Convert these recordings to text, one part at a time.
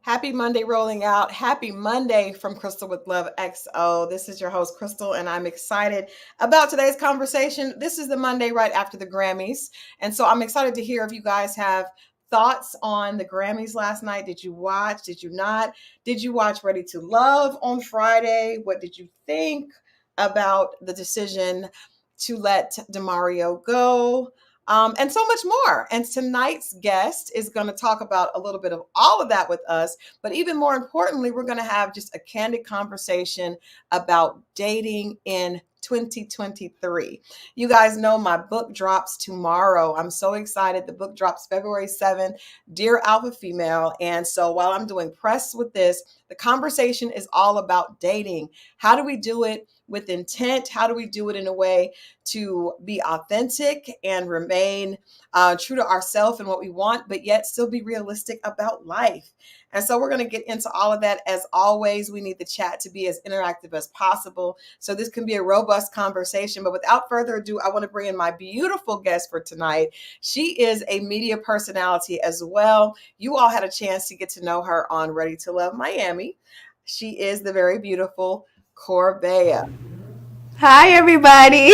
Happy Monday rolling out. Happy Monday from Crystal with Love XO. This is your host, Crystal, and I'm excited about today's conversation. This is the Monday right after the Grammys. And so I'm excited to hear if you guys have thoughts on the Grammys last night. Did you watch? Did you not? Did you watch Ready to Love on Friday? What did you think about the decision to let DeMario go? And so much more. And tonight's guest is going to talk about a little bit of all of that with us. But even more importantly, we're going to have just a candid conversation about dating in 2023. You guys know my book drops tomorrow. I'm so excited. The book drops February 7th, Dear Alpha Female. And so while I'm doing press with this, the conversation is all about dating. How do we do it with intent? How do we do it in a way to be authentic and remain true to ourselves and what we want, but yet still be realistic about life? And so we're going to get into all of that. As always, we need the chat to be as interactive as possible. So this can be a robust conversation. But without further ado, I want to bring in my beautiful guest for tonight. She is a media personality as well. You all had a chance to get to know her on Ready to Love Miami. She is the very beautiful Corvaya. Hi, everybody.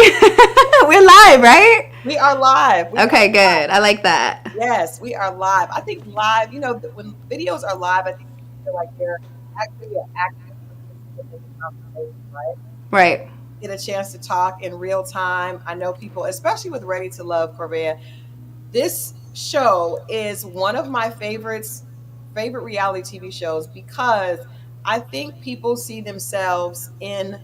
We're live, right? We are live. Okay, good. I like that. Yes, we are live. I think live, when videos are live, I think you feel like they're actually an active participant in the conversation, right? Right. Get a chance to talk in real time. I know people, especially with Ready to Love, Corvia, this show is one of my favorite reality TV shows because I think people see themselves in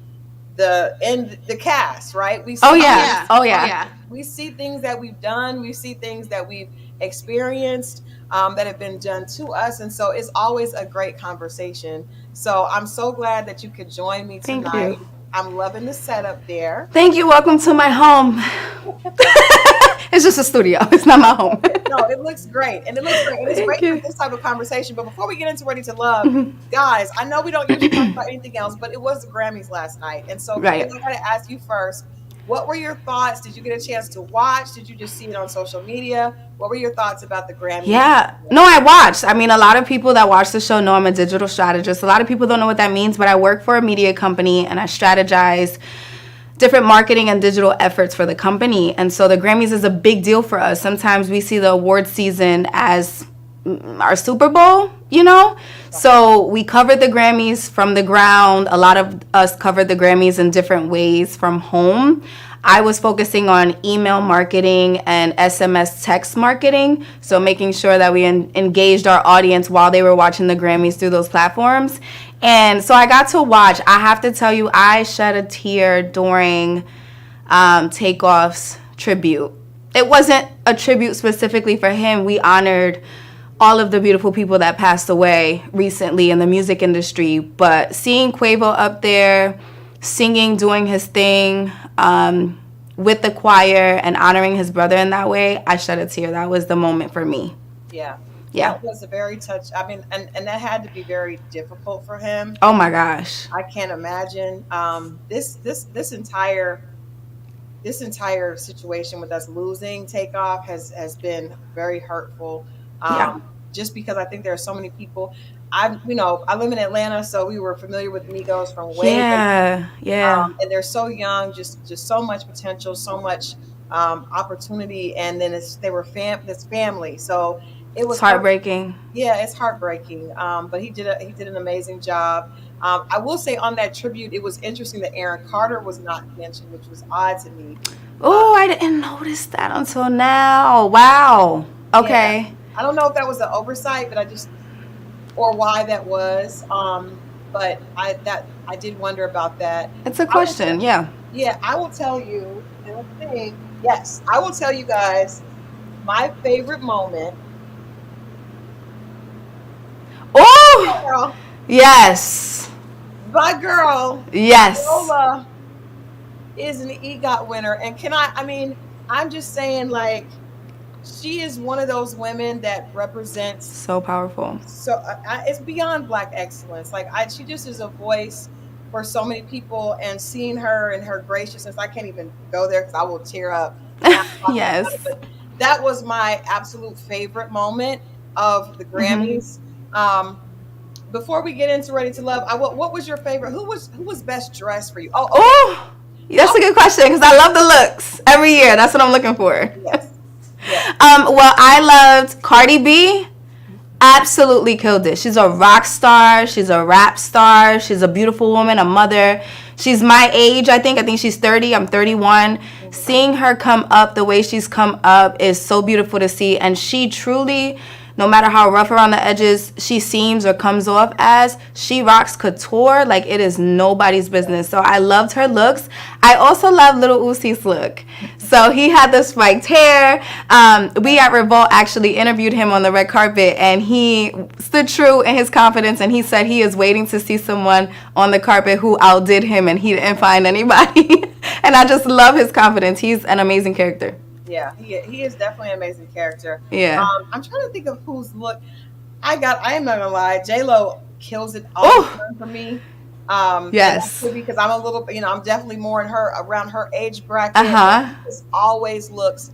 the cast, right? We see Oh yeah. we see things that we've done, we see things that we've experienced that have been done to us, and so it's always a great conversation. So I'm so glad that you could join me tonight. Thank you. I'm loving the setup there. Thank you. Welcome to my home. It's just a studio. It's not my home. No, it looks great. And it's great for this type of conversation. But before we get into Ready to Love, guys, I know we don't usually talk about anything else, but it was the Grammys last night. And so Right. I got to ask you first, what were your thoughts? Did you get a chance to watch? Did you just see it on social media? What were your thoughts about the Grammys? Yeah. No, I watched. I mean, a lot of people that watch the show know I'm a digital strategist. A lot of people don't know what that means, but I work for a media company and I strategize different marketing and digital efforts for the company. And so the Grammys is a big deal for us. Sometimes we see the award season as our Super Bowl, So we covered the Grammys from the ground. A lot of us covered the Grammys in different ways from home. I was focusing on email marketing and SMS text marketing, so making sure that we engaged our audience while they were watching the Grammys through those platforms. And so I got to watch. I have to tell you, I shed a tear during Takeoff's tribute. It wasn't a tribute specifically for him. We honored all of the beautiful people that passed away recently in the music industry. But seeing Quavo up there singing, doing his thing with the choir and honoring his brother in that way, I shed a tear. That was the moment for me. Yeah. Yeah. That was a very touch. I mean, and that had to be very difficult for him. Oh my gosh. I can't imagine. This entire situation with us losing Takeoff has been very hurtful. Just because I think there are so many people. I live in Atlanta, so we were familiar with Migos from way back. Yeah. And they're so young, just so much potential, so much opportunity, and then this family. So it was heartbreaking. It's heartbreaking. But he did an amazing job. I will say on that tribute, it was interesting that Aaron Carter was not mentioned, which was odd to me. Oh, I didn't notice that until now. Wow. Okay. Yeah. I don't know if that was an oversight, or why that was. But I did wonder about that. It's a question. Yeah, I will tell you. I will tell you guys my favorite moment. Oh, girl. Yes. My girl. Yes. Lola is an EGOT winner, and I'm just saying, like, she is one of those women that represents so powerful. So it's beyond Black excellence. Like she just is a voice for so many people, and seeing her and her graciousness, I can't even go there because I will tear up. Yes. But that was my absolute favorite moment of the Grammys. before we get into Ready to Love, what was your favorite? Who was best dressed for you? Oh, okay. Oh, that's a good question because I love the looks every year. That's what I'm looking for. Yes. Yes. Well, I loved Cardi B. Absolutely killed it. She's a rock star. She's a rap star. She's a beautiful woman, a mother. She's my age, I think. I think she's 30. I'm 31. Seeing her come up the way she's come up is so beautiful to see. And she truly, no matter how rough around the edges she seems or comes off as, she rocks couture like it is nobody's business. So I loved her looks. I also love Lil Usie's look. So he had the spiked hair. We at Revolt actually interviewed him on the red carpet, and he stood true in his confidence, and he said he is waiting to see someone on the carpet who outdid him, and he didn't find anybody. And I just love his confidence. He's an amazing character. Yeah, he is definitely an amazing character. Yeah. I'm trying to think of whose look I am not gonna lie, J-Lo kills it all the time for me. Yes. Because I'm a little, I'm definitely more in around her age bracket. It always looks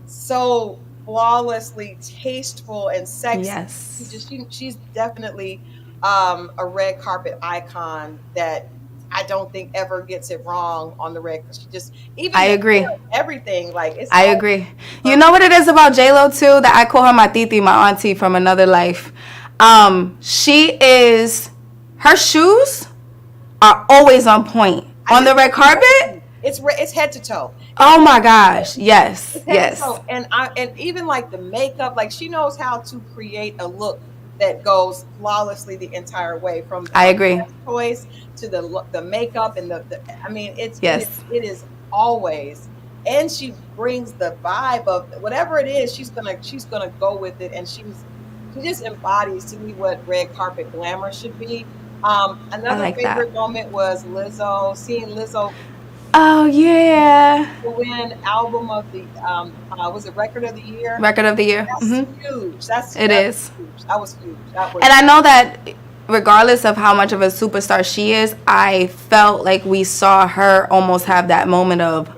so flawlessly tasteful and sexy. Yes. She's definitely a red carpet icon that I don't think ever gets it wrong on the red. She just I agree. Everything like it's. I agree. You know what it is about J-Lo too, that I call her my titi, my auntie from another life. Her shoes are always on point on the red carpet. It's head to toe. Oh my gosh! Yes, yes. And even like the makeup, like she knows how to create a look that goes flawlessly the entire way from I agree choice to the makeup and I mean it is always, and she brings the vibe of whatever it is. She's gonna go with it, and she just embodies to me what red carpet glamour should be. Another favorite moment was seeing Lizzo. Oh yeah. Win album of the was it record of the year? Record of the year. That's huge. It is. Huge. That was huge. And I know that regardless of how much of a superstar she is, I felt like we saw her almost have that moment of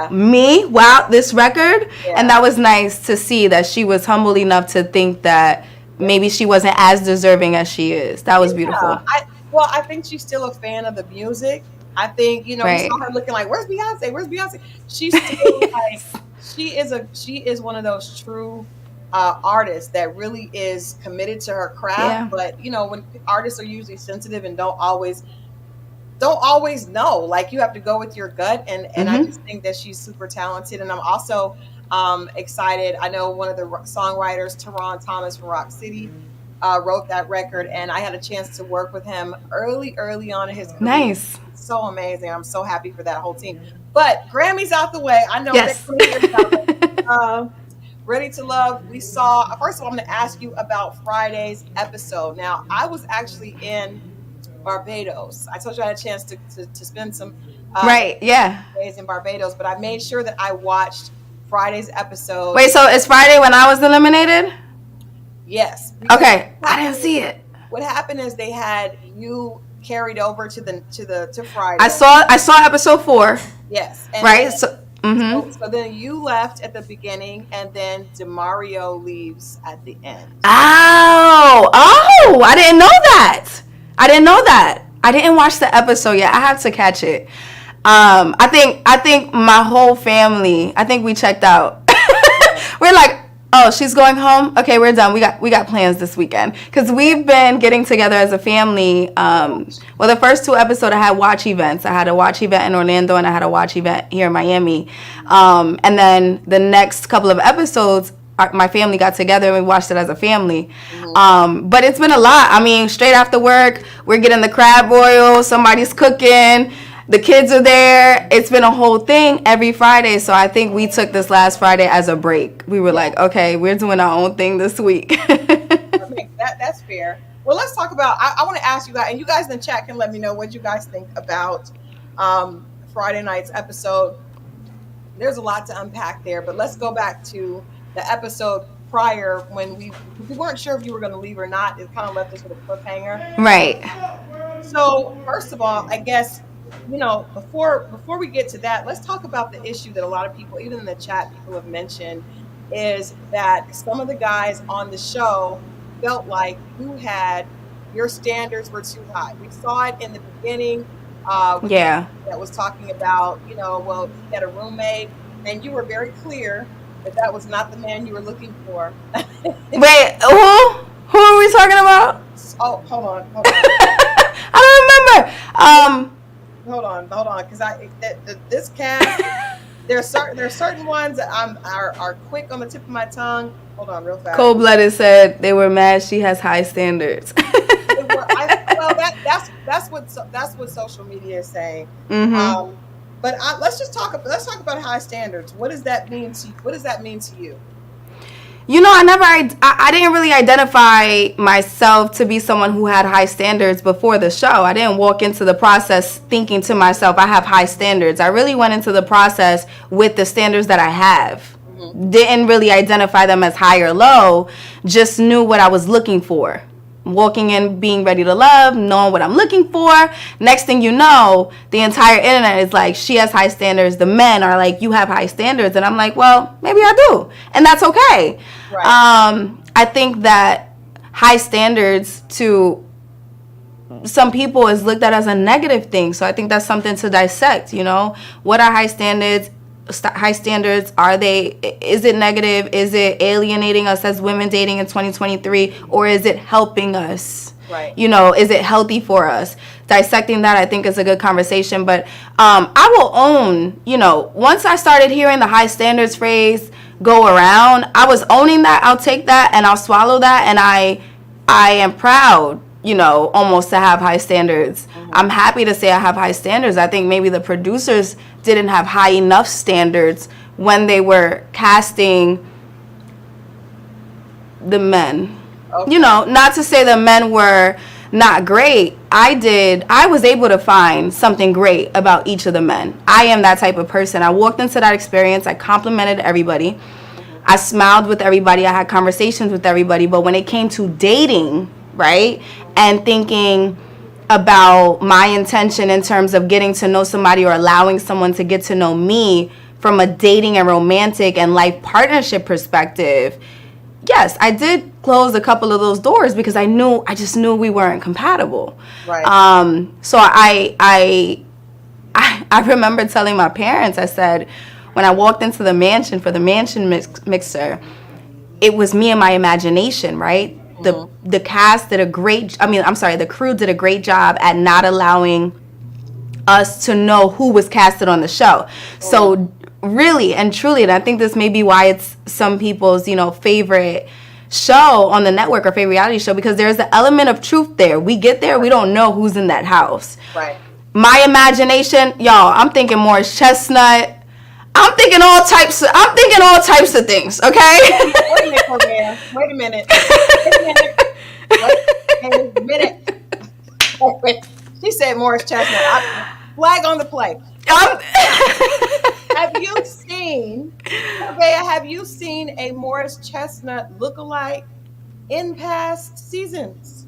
me, wow, this record. And that was nice to see that she was humble enough to think that maybe she wasn't as deserving as she is. That was beautiful. I think she's still a fan of the music. I think, we saw her looking like, where's Beyonce? Where's Beyonce? She's still like, she is one of those true artists that really is committed to her craft. Yeah. But, when artists are usually sensitive and don't always know, like you have to go with your gut. And I just think that she's super talented. And I'm also excited. I know one of the songwriters, Teron Thomas from Rock City, wrote that record, and I had a chance to work with him early on in his career. Nice. So amazing. I'm so happy for that whole team. But Grammy's out the way. I know. Yes. Ready to Love. We saw. First of all, I'm going to ask you about Friday's episode. Now, I was actually in Barbados. I told you I had a chance to spend some days in Barbados, but I made sure that I watched Friday's episode. Wait, so it's Friday when I was eliminated? Yes. Okay, I didn't see it. What happened is they had you carried over to Friday. I saw episode 4. Yes. Right. So then you left at the beginning, and then DeMario leaves at the end. Oh! I didn't know that. I didn't watch the episode yet. I have to catch it. I think my whole family. I think we checked out. We're like, oh, she's going home? Okay, we're done. We got plans this weekend. Because we've been getting together as a family. The first 2 episodes, I had watch events. I had a watch event in Orlando, and I had a watch event here in Miami. And then the next couple of episodes, my family got together, and we watched it as a family. But it's been a lot. I mean, straight after work, we're getting the crab boil. Somebody's cooking. The kids are there. It's been a whole thing every Friday. So I think we took this last Friday as a break. We were like, okay, we're doing our own thing this week. That's fair. Well, let's talk about, I want to ask you guys, and you guys in the chat can let me know what you guys think about Friday night's episode. There's a lot to unpack there, but let's go back to the episode prior when we weren't sure if you were going to leave or not. It kind of left us with a cliffhanger. Right. So first of all, I guess, before we get to that, let's talk about the issue that a lot of people, even in the chat, people have mentioned, is that some of the guys on the show felt like your standards were too high. We saw it in the beginning with Yeah. that was talking about, well, he had a roommate, and you were very clear that that was not the man you were looking for. Wait, who are we talking about? Oh, hold on. I don't remember. Hold on, because this cast, there's certain ones that are quick on the tip of my tongue. Hold on, real fast. Cold Blooded said they were mad she has high standards. That's what social media is saying. Mm-hmm. But let's talk about high standards. What does that mean to you? I didn't really identify myself to be someone who had high standards before the show. I didn't walk into the process thinking to myself, I have high standards. I really went into the process with the standards that I have. Mm-hmm. Didn't really identify them as high or low, just knew what I was looking for. Walking in, being ready to love, knowing what I'm looking for. Next thing you know, the entire internet is like, she has high standards. The men are like, you have high standards. And I'm like, well, maybe I do. And that's okay. Right. I think that high standards to some people is looked at as a negative thing. So I think that's something to dissect, What are high standards? High standards, is it negative? Is it alienating us as women dating in 2023, or is it helping us? Right. Is it healthy for us? Dissecting that, I think, is a good conversation. But I will own, once I started hearing the high standards phrase go around, I was owning that. I'll take that and I'll swallow that, and I am proud, almost to have high standards. Mm-hmm. I'm happy to say I have high standards. I think maybe the producers didn't have high enough standards when they were casting the men. Okay. Not to say the men were not great. I was able to find something great about each of the men. I am that type of person. I walked into that experience. I complimented everybody. Mm-hmm. I smiled with everybody. I had conversations with everybody. But when it came to dating, right, and thinking about my intention in terms of getting to know somebody or allowing someone to get to know me from a dating and romantic and life partnership perspective, yes, I did close a couple of those doors because I just knew we weren't compatible. Right. So I remember telling my parents, I said, when I walked into the mansion for the mansion mixer, it was me and my imagination, right? The cast did the crew did a great job at not allowing us to know who was casted on the show. So really and truly, and I think this may be why it's some people's, favorite show on the network or favorite reality show, because there's an element of truth there. We get there, we don't know who's in that house. Right. My imagination, y'all, I'm thinking Morris Chestnut. I'm thinking all types of things, okay? Wait a minute, Corvia. Wait a minute. She said Morris Chestnut. Flag on the play. Have you seen a Morris Chestnut lookalike in past seasons?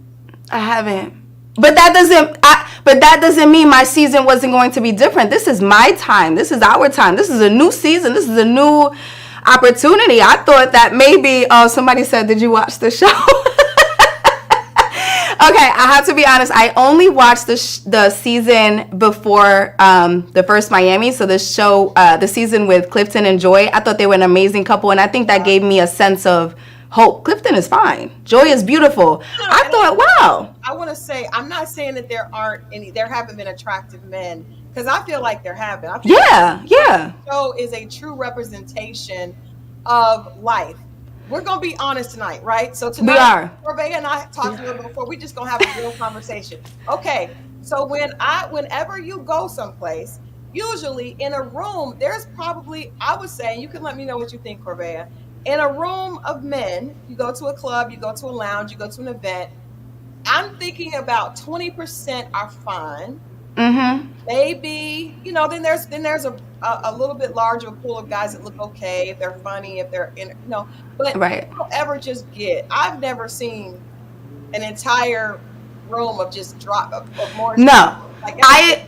I haven't. But that doesn't mean my season wasn't going to be different. This is my time. This is our time. This is a new season. This is a new opportunity. I thought that maybe somebody said, "Did you watch the show?" Okay, I have to be honest. I only watched the season before the first Miami. So the show, the season with Clifton and Joy. I thought they were an amazing couple, and I think that gave me a sense of hope. Clifton is fine. Joy is beautiful. I thought, wow. I want to say, I'm not saying that there haven't been attractive men, because I feel like there have been. Yeah. The show is a true representation of life. We're going to be honest tonight, right? So tonight, we are. Corvaya and I talked a little before. We just going to have a real conversation. Okay, so whenever you go someplace, usually in a room, there's probably, I would say, you can let me know what you think, Corvaya. In a room of men, you go to a club, you go to a lounge, you go to an event, I'm thinking about 20% are fine. Mm-hmm. Maybe, then there's a little bit larger pool of guys that look okay, if they're funny, if they're but right. Don't ever just I've never seen an entire room of just of more. No, I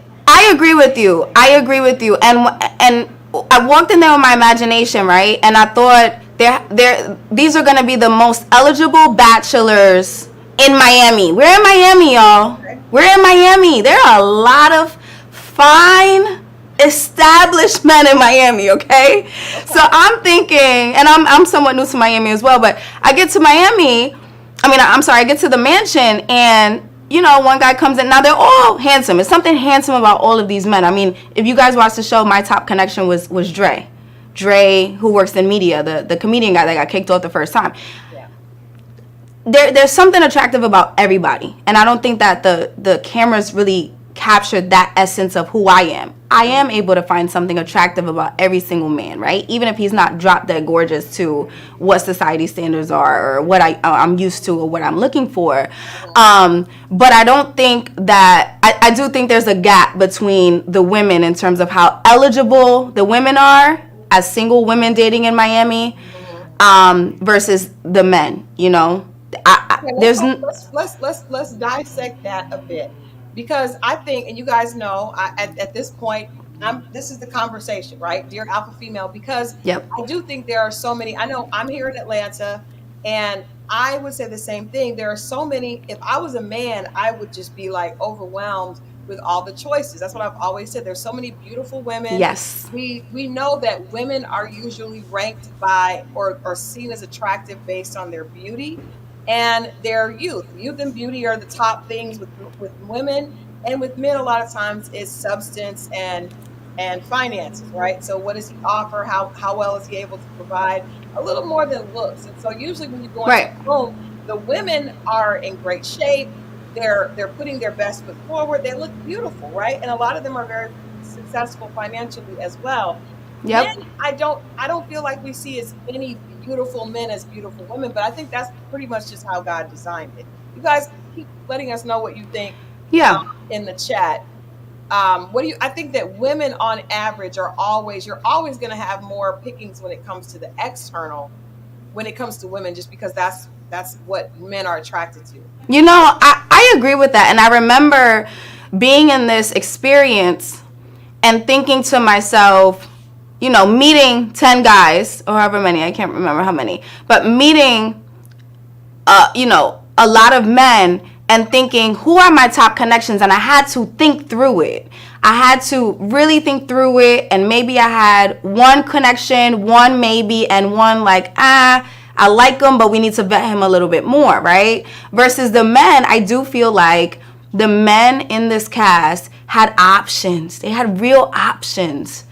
agree with you. And I walked in there with my imagination, right? And I thought These are going to be the most eligible bachelors in Miami. We're in Miami, y'all. Okay. We're in Miami. There are a lot of fine, established men in Miami, okay? So I'm thinking, and I'm somewhat new to Miami as well, but I get to Miami, I get to the mansion, and one guy comes in. Now they're all handsome. There's something handsome about all of these men. I mean, if you guys watched the show, my top connection was Dre. Dre, who works in media, the comedian guy that got kicked off the first time. Yeah. There's something attractive about everybody, and I don't think that the cameras really captured that essence of who I am. I am able to find something attractive about every single man, right? Even if he's not drop dead gorgeous to what society standards are or what I'm used to or what I'm looking for. But I don't think that, I do think there's a gap between the women in terms of how eligible the women are as single women dating in Miami versus the men, Let's dissect that a bit. Because I think, and you guys know, at this point, this is the conversation, right? Dear Alpha Female, because Yep. I do think there are so many. I know I'm here in Atlanta, and I would say the same thing. There are so many. If I was a man, I would just be like overwhelmed with all the choices. That's what I've always said. There's so many beautiful women. Yes. We know that women are usually ranked by or seen as attractive based on their beauty and their youth. Youth and beauty are the top things with women, and with men a lot of times it's substance and finances, right? So what does he offer? How well is he able to provide? A little more than looks. And so usually when you go into the room, the women are in great shape. They're putting their best foot forward. They look beautiful, right? And a lot of them are very successful financially as well. Yep. Men, I don't feel like we see as many beautiful men as beautiful women, but I think that's pretty much just how God designed it. You guys keep letting us know what you think. Yeah. In the chat. I think that women on average you're always going to have more pickings when it comes to the external, when it comes to women, just because that's what men are attracted to. I agree with that. And I remember being in this experience and thinking to myself, meeting 10 guys or however many, I can't remember how many, but meeting, a lot of men and thinking, who are my top connections? And I had to think through it. I had to really think through it. And maybe I had one connection, one maybe, and one like, I like him, but we need to vet him a little bit more, right? Versus the men, I do feel like the men in this cast had options. They had real options.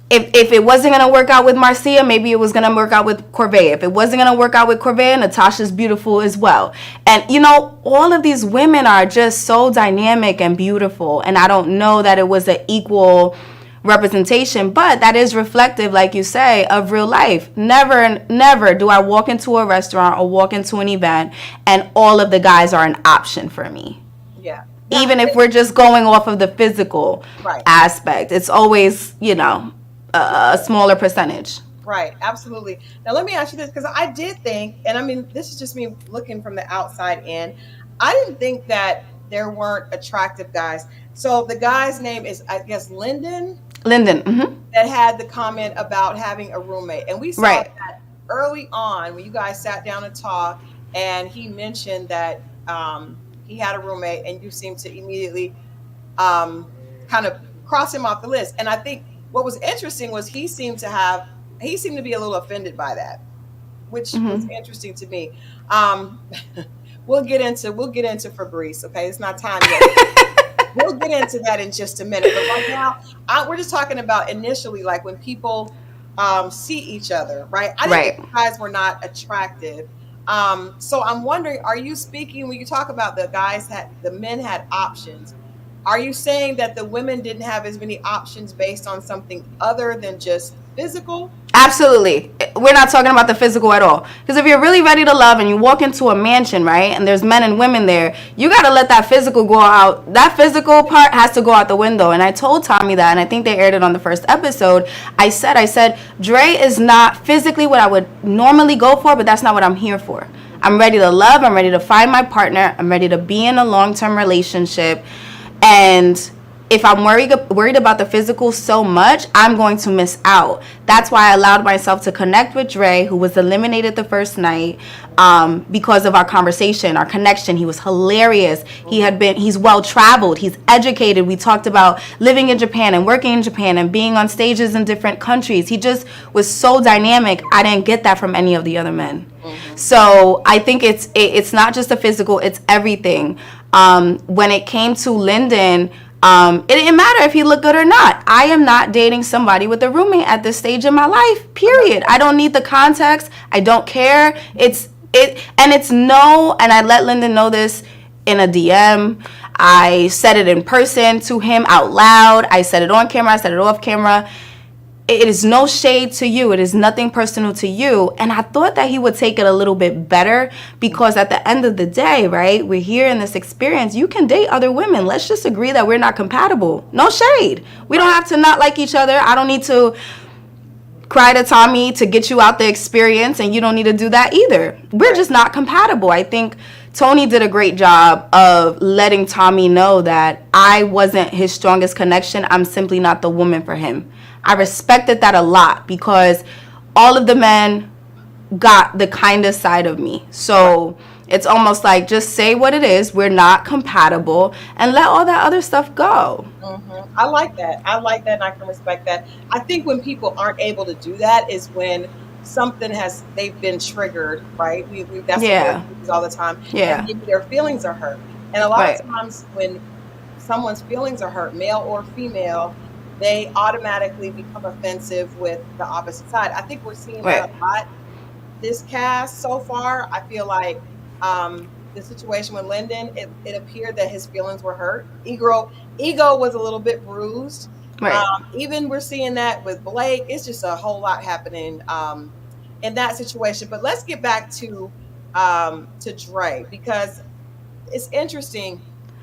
If it wasn't going to work out with Marcia, maybe it was going to work out with Corvaya. If it wasn't going to work out with Corvaya, Natasha's beautiful as well. And, all of these women are just so dynamic and beautiful. And I don't know that it was an equal representation, but that is reflective, like you say, of real life. Never do I walk into a restaurant or walk into an event and all of the guys are an option for me. Yeah. Even if we're just going off of the physical aspect, it's always, a smaller percentage. Right, absolutely. Now let me ask you this, because I did think, and I mean, this is just me looking from the outside in, I didn't think that there weren't attractive guys. So the guy's name is, I guess, Lyndon. Mm-hmm. That had the comment about having a roommate. And we saw that early on when you guys sat down and talked, and he mentioned that he had a roommate, and you seemed to immediately kind of cross him off the list. And I think what was interesting was he seemed to be a little offended by that, which was interesting to me. We'll get into Fabrice. Okay, it's not time yet. We'll get into that in just a minute. But right now, we're just talking about initially, like when people see each other, right? I didn't think you guys were not attractive. So I'm wondering, are you speaking when you talk about the men had options? Are you saying that the women didn't have as many options based on something other than just physical? Absolutely. We're not talking about the physical at all. Because if you're really ready to love and you walk into a mansion, right, and there's men and women there, you got to let that physical go out. That physical part has to go out the window. And I told Tommy that, and I think they aired it on the first episode. I said, Dre is not physically what I would normally go for, but that's not what I'm here for. I'm ready to love. I'm ready to find my partner. I'm ready to be in a long-term relationship. And if I'm worried about the physical so much, I'm going to miss out. That's why I allowed myself to connect with Dre, who was eliminated the first night, because of our conversation, our connection. He was hilarious. He's well traveled. He's educated. We talked about living in Japan and working in Japan and being on stages in different countries. He just was so dynamic. I didn't get that from any of the other men. So I think it's not just the physical, it's everything. When it came to Lyndon, it didn't matter if he looked good or not. I am not dating somebody with a roommate at this stage in my life, period. I don't need the context. I don't care. And I let Lyndon know this in a DM. I said it in person to him out loud. I said it on camera. I said it off camera. It is no shade to you. It is nothing personal to you. And I thought that he would take it a little bit better, because at the end of the day, right, we're here in this experience. You can date other women. Let's just agree that we're not compatible. No shade. We don't have to not like each other. I don't need to cry to Tommy to get you out the experience, and you don't need to do that either. We're just not compatible. I think Tony did a great job of letting Tommy know that I wasn't his strongest connection. I'm simply not the woman for him. I respected that a lot, because all of the men got the kindest side of me. So it's almost like, just say what it is. We're not compatible, and let all that other stuff go. I like that. And I can respect that. I think when people aren't able to do that is when they've been triggered, right? That's what we do all the time. Yeah. And maybe their feelings are hurt. And a lot of times when someone's feelings are hurt, male or female, they automatically become offensive with the opposite side. I think we're seeing that a lot this cast so far. I feel like the situation with Lyndon, it appeared that his feelings were hurt. Ego was a little bit bruised. Even we're seeing that with Blake. It's just a whole lot happening in that situation. But let's get back to Dre, because it's interesting.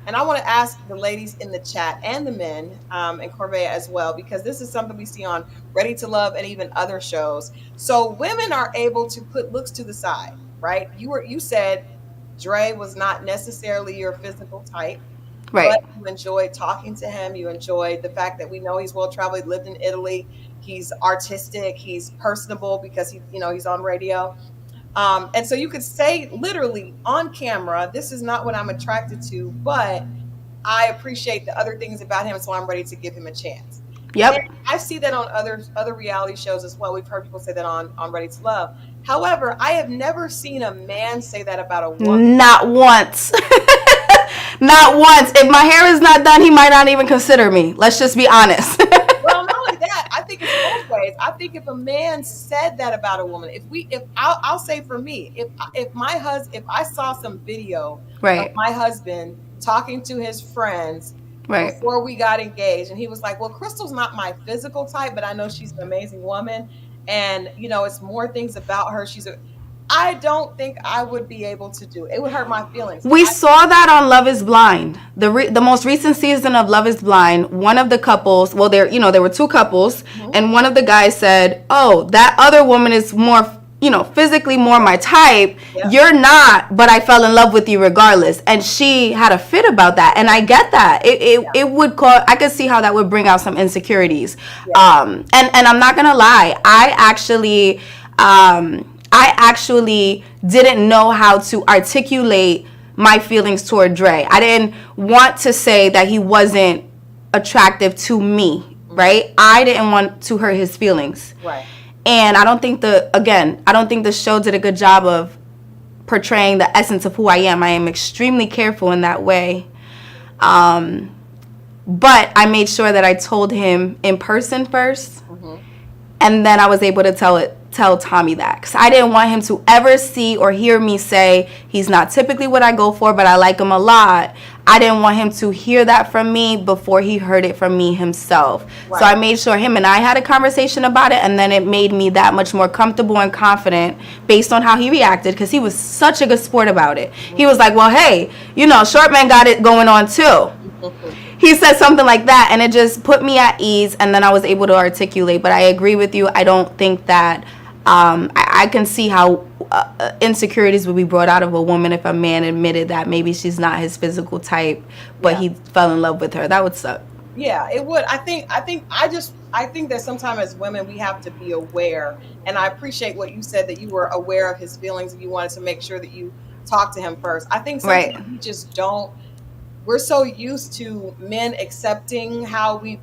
And I want to ask the ladies in the chat and the men and Corvia as well, because this is something we see on Ready to Love and even other shows. So women are able to put looks to the side, right? You said Dre was not necessarily your physical type, but you enjoyed talking to him. You enjoyed the fact that we know he's well traveled. He lived in Italy. He's artistic. He's personable because he's on radio. And so you could say literally on camera, this is not what I'm attracted to, but I appreciate the other things about him, so I'm ready to give him a chance. Yep. And I see that on other reality shows as well. We've heard people say that on Ready to Love. However, I have never seen a man say that about a woman. Not once. Not once. If my hair is not done, he might not even consider me. Let's just be honest. Well, not only that, I think it's both ways. I think if a man said that about a woman, I'll say for me, if I saw some video of my husband talking to his friends before we got engaged, and he was like, well, Crystal's not my physical type, but I know she's an amazing woman, and it's more things about her. I don't think I would be able to do it. It would hurt my feelings. We saw that on Love is Blind. The most recent season of Love is Blind, one of the couples, well, there were two couples, and one of the guys said, oh, that other woman is more, physically more my type. Yep. You're not, but I fell in love with you regardless. And she had a fit about that. And I get that. It would cause, I could see how that would bring out some insecurities. Yeah. And I'm not going to lie. I actually didn't know how to articulate my feelings toward Dre. I didn't want to say that he wasn't attractive to me, right? I didn't want to hurt his feelings. Right. And I don't think the show did a good job of portraying the essence of who I am. I am extremely careful in that way. But I made sure that I told him in person first. And then I was able to tell Tommy that, because I didn't want him to ever see or hear me say he's not typically what I go for, but I like him a lot. I didn't want him to hear that from me before he heard it from me himself. Right. So I made sure him and I had a conversation about it, and then it made me that much more comfortable and confident based on how he reacted, because he was such a good sport about it. He was like, well, hey, short man got it going on too. He said something like that, and it just put me at ease, and then I was able to articulate. But I agree with you. I don't think that I can see how insecurities would be brought out of a woman if a man admitted that maybe she's not his physical type, but he fell in love with her. That would suck. Yeah, it would. I think that sometimes as women we have to be aware. And I appreciate what you said, that you were aware of his feelings and you wanted to make sure that you talked to him first. I think sometimes Right. we just don't, we're so used to men accepting how we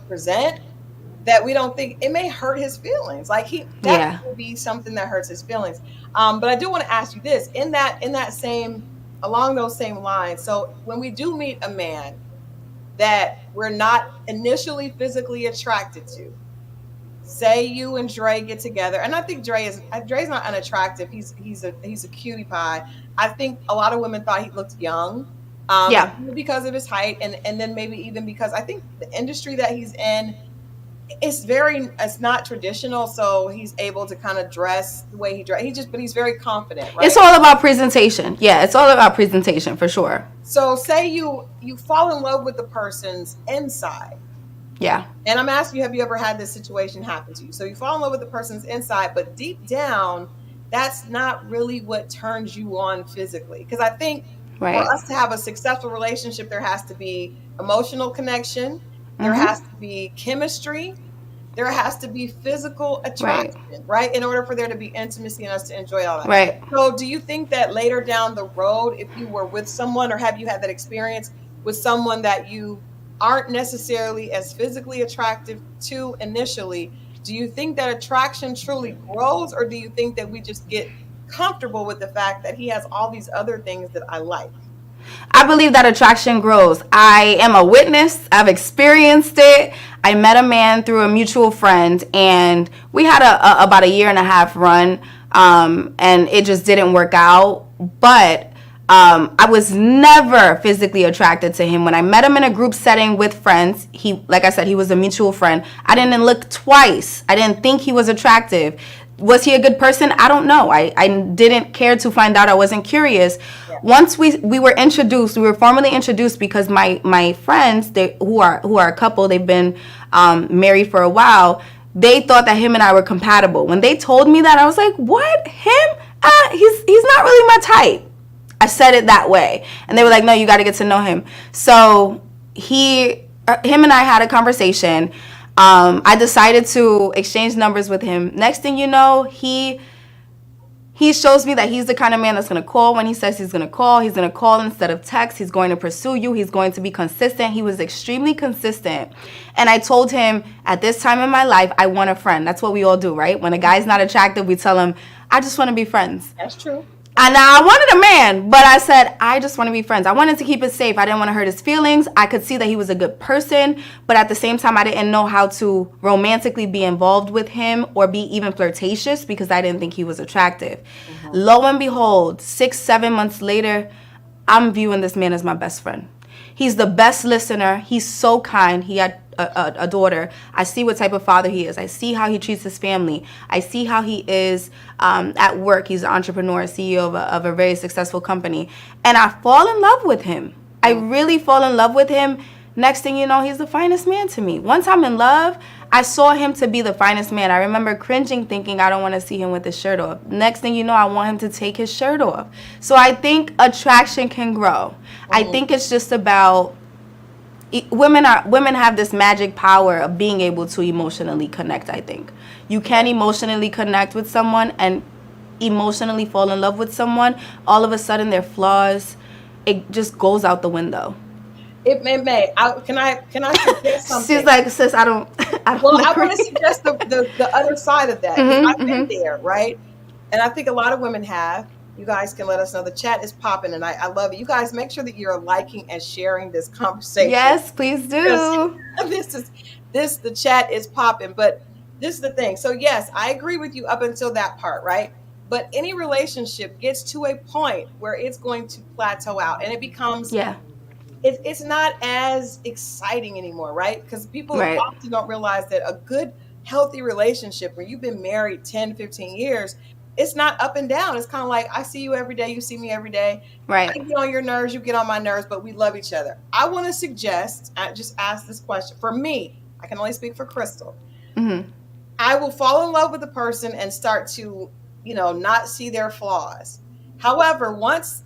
present, that we don't think it may hurt his feelings. Like that Yeah. may be something that hurts his feelings. But I do want to ask you this, in that same, along those same lines. So when we do meet a man that we're not initially physically attracted to, say you and Dre get together, and I think Dre's not unattractive. He's a cutie pie. I think a lot of women thought he looked young, Yeah. because of his height, and then maybe even because I think the industry that he's in, it's not traditional, so he's able to kind of dress the way he dress. But he's very confident, It's right? all about presentation. Yeah, it's all about presentation for sure. So say you fall in love with the person's inside. Yeah. And I'm asking you, have you ever had this situation happen to you? So you fall in love with the person's inside, but deep down, that's not really what turns you on physically. Because I think for Right. us to have a successful relationship, there has to be emotional connection, there Mhm. has to be chemistry, there has to be physical Right. attraction, right? In order for there to be intimacy and us to enjoy all that. Right. So, do you think that later down the road, if you were with someone, or have you had that experience with someone that you aren't necessarily as physically attractive to initially, do you think that attraction truly grows, or do you think that we just get comfortable with the fact that he has all these other things that I like? I believe that attraction grows. I am a witness. I've experienced it. I met a man through a mutual friend, and we had about a year and a half run, and it just didn't work out. But I was never physically attracted to him. When I met him in a group setting with friends, like I said, he was a mutual friend. I didn't look twice. I didn't think he was attractive. Was he a good person? I don't know. I didn't care to find out. I wasn't curious. Yeah. Once we were introduced, we were formally introduced because my friends, who are a couple, they've been married for a while. They thought that him and I were compatible. When they told me that, I was like, "What? Him? He's not really my type." I said it that way, and they were like, "No, you got to get to know him." So him and I had a conversation. I decided to exchange numbers with him. Next thing you know, he shows me that he's the kind of man that's going to call when he says he's going to call. He's going to call instead of text. He's going to pursue you. He's going to be consistent. He was extremely consistent. And I told him, at this time in my life, I want a friend. That's what we all do, right? When a guy's not attractive, we tell him, I just want to be friends. That's true. And I wanted a man, but I said, I just want to be friends. I wanted to keep it safe. I didn't want to hurt his feelings. I could see that he was a good person, but at the same time, I didn't know how to romantically be involved with him or be even flirtatious because I didn't think he was attractive. Mm-hmm. Lo and behold, 6-7 months later, I'm viewing this man as my best friend. He's the best listener. He's so kind. He had a daughter. I see what type of father he is. I see how he treats his family. I see how he is at work. He's an entrepreneur, CEO of a very successful company. And I fall in love with him. I really fall in love with him. Next thing you know, he's the finest man to me. Once I'm in love, I saw him to be the finest man. I remember cringing, thinking I don't want to see him with his shirt off. Next thing you know, I want him to take his shirt off. So I think attraction can grow. Mm-hmm. I think it's just about women have this magic power of being able to emotionally connect. I think you can emotionally connect with someone and emotionally fall in love with someone. All of a sudden, their flaws, it just goes out the window. It may. Can I suggest something? She's like, sis, I don't. Well, I want to suggest the other side of that. Mm-hmm, I've been there, right? And I think a lot of women have. You guys can let us know. The chat is popping, and I love it. You guys, make sure that you're liking and sharing this conversation. Yes, please do. The chat is popping, but this is the thing. So yes, I agree with you up until that part, right? But any relationship gets to a point where it's going to plateau out, and it becomes it's not as exciting anymore, right? Because people often don't realize that a good, healthy relationship where you've been married 10, 15 years, it's not up and down. It's kind of like, I see you every day, you see me every day. Right. I get on your nerves, you get on my nerves, but we love each other. I want to suggest, I just ask this question. For me, I can only speak for Crystal. Mm-hmm. I will fall in love with the person and start to, not see their flaws. However, once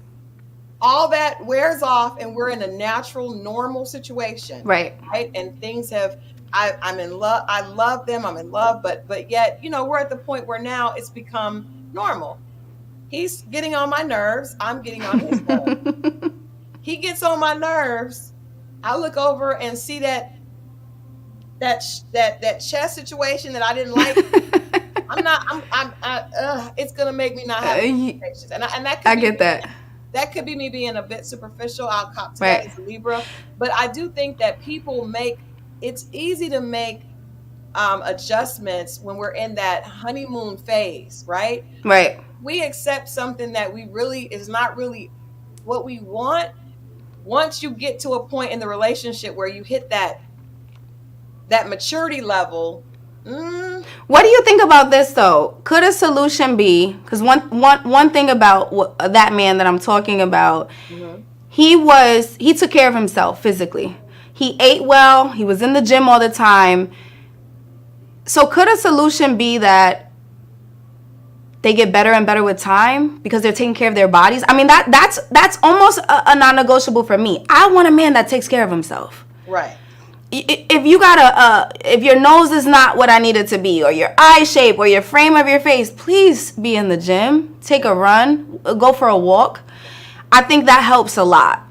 all that wears off and we're in a natural, normal situation. Right. Right. And things have, I'm in love. I love them. I'm in love. But yet, we're at the point where now it's become normal. He's getting on my nerves. I'm getting on his nerves. He gets on my nerves. I look over and see that chest situation that I didn't like. It's gonna make me not have patience, and that I get that. That could be me being a bit superficial. I'll cop to that as a Libra, but I do think that it's easy to make adjustments when we're in that honeymoon phase, right? Right. We accept something that is not really what we want. Once you get to a point in the relationship where you hit that maturity level. What do you think about this though? Could a solution be, because one thing about that man that I'm talking about, he took care of himself physically. He ate well. He was in the gym all the time. So could a solution be that they get better and better with time because they're taking care of their bodies? I mean, that's almost a non-negotiable for me. I want a man that takes care of himself. Right. If you if your nose is not what I need it to be, or your eye shape, or your frame of your face, please be in the gym, take a run, go for a walk. I think that helps a lot.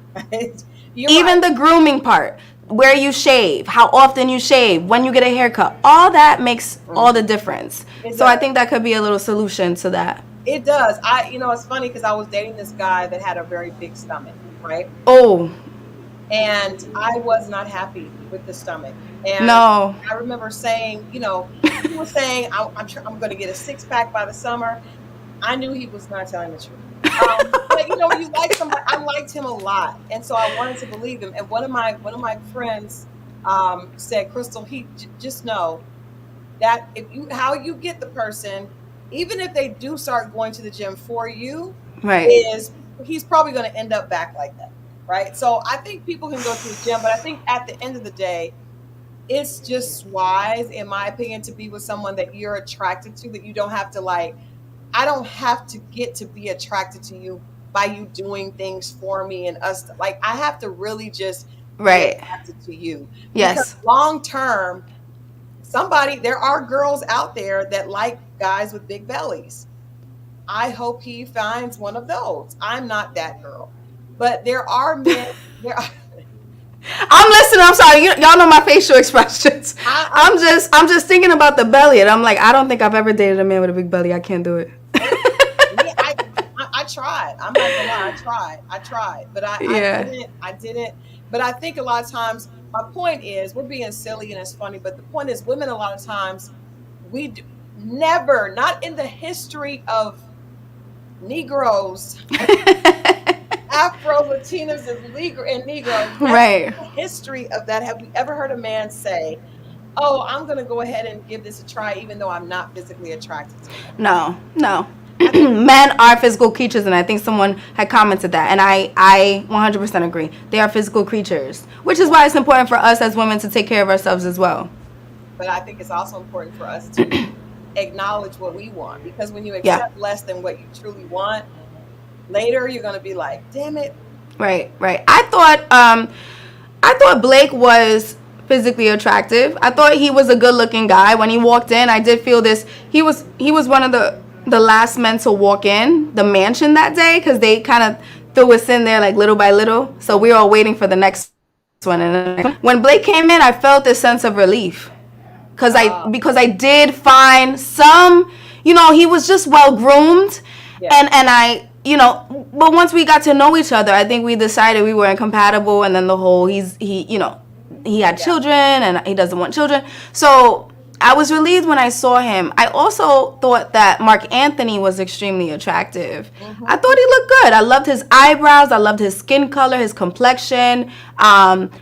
Even the grooming part, where you shave, how often you shave, when you get a haircut, all that makes all the difference. So I think that could be a little solution to that. It does. It's funny because I was dating this guy that had a very big stomach, right? Oh. And I was not happy with the stomach. And no. I remember saying, he was saying, I'm going to get a 6-pack by the summer. I knew he was not telling the truth. But you like somebody. I liked him a lot, and so I wanted to believe him. And one of my friends said, "Crystal, just know that how you get the person, even if they do start going to the gym for you, he's probably going to end up back like that." Right. So I think people can go to the gym, but I think at the end of the day, it's just wise, in my opinion, to be with someone that you're attracted to, that you don't have to I don't have to get to be attracted to you by you doing things for me and us. I have to really just be attracted to you. Yes. Because long term, there are girls out there that like guys with big bellies. I hope he finds one of those. I'm not that girl. But there are men. I'm listening. I'm sorry. Y'all know my facial expressions. I'm just thinking about the belly, and I'm like, I don't think I've ever dated a man with a big belly. I can't do it. I tried. I'm not gonna lie. I tried, but I didn't. But I think a lot of times, my point is, we're being silly and it's funny. But the point is, women a lot of times, never, not in the history of Negroes. Afro Latinas and Negroes. Right. History of that. Have we ever heard a man say, "Oh, I'm going to go ahead and give this a try, even though I'm not physically attracted to him"? No. Men are physical creatures, and I think someone had commented that, and I 100% agree. They are physical creatures, which is why it's important for us as women to take care of ourselves as well. But I think it's also important for us to acknowledge what we want, because when you accept less than what you truly want, later you're going to be like, damn it. Right. I thought Blake was physically attractive. I thought he was a good looking guy. When he walked in, I did feel this. He was one of the last men to walk in the mansion that day, because they kind of threw us in there little by little. So we were all waiting for the next one. And when Blake came in, I felt this sense of relief, because I did find some, he was just well groomed, and I. But once we got to know each other, I think we decided we were incompatible, and then the whole he had children and he doesn't want children. So I was relieved when I saw him. I also thought that Mark Anthony was extremely attractive. Mm-hmm. I thought he looked good. I loved his eyebrows. I loved his skin color, his complexion.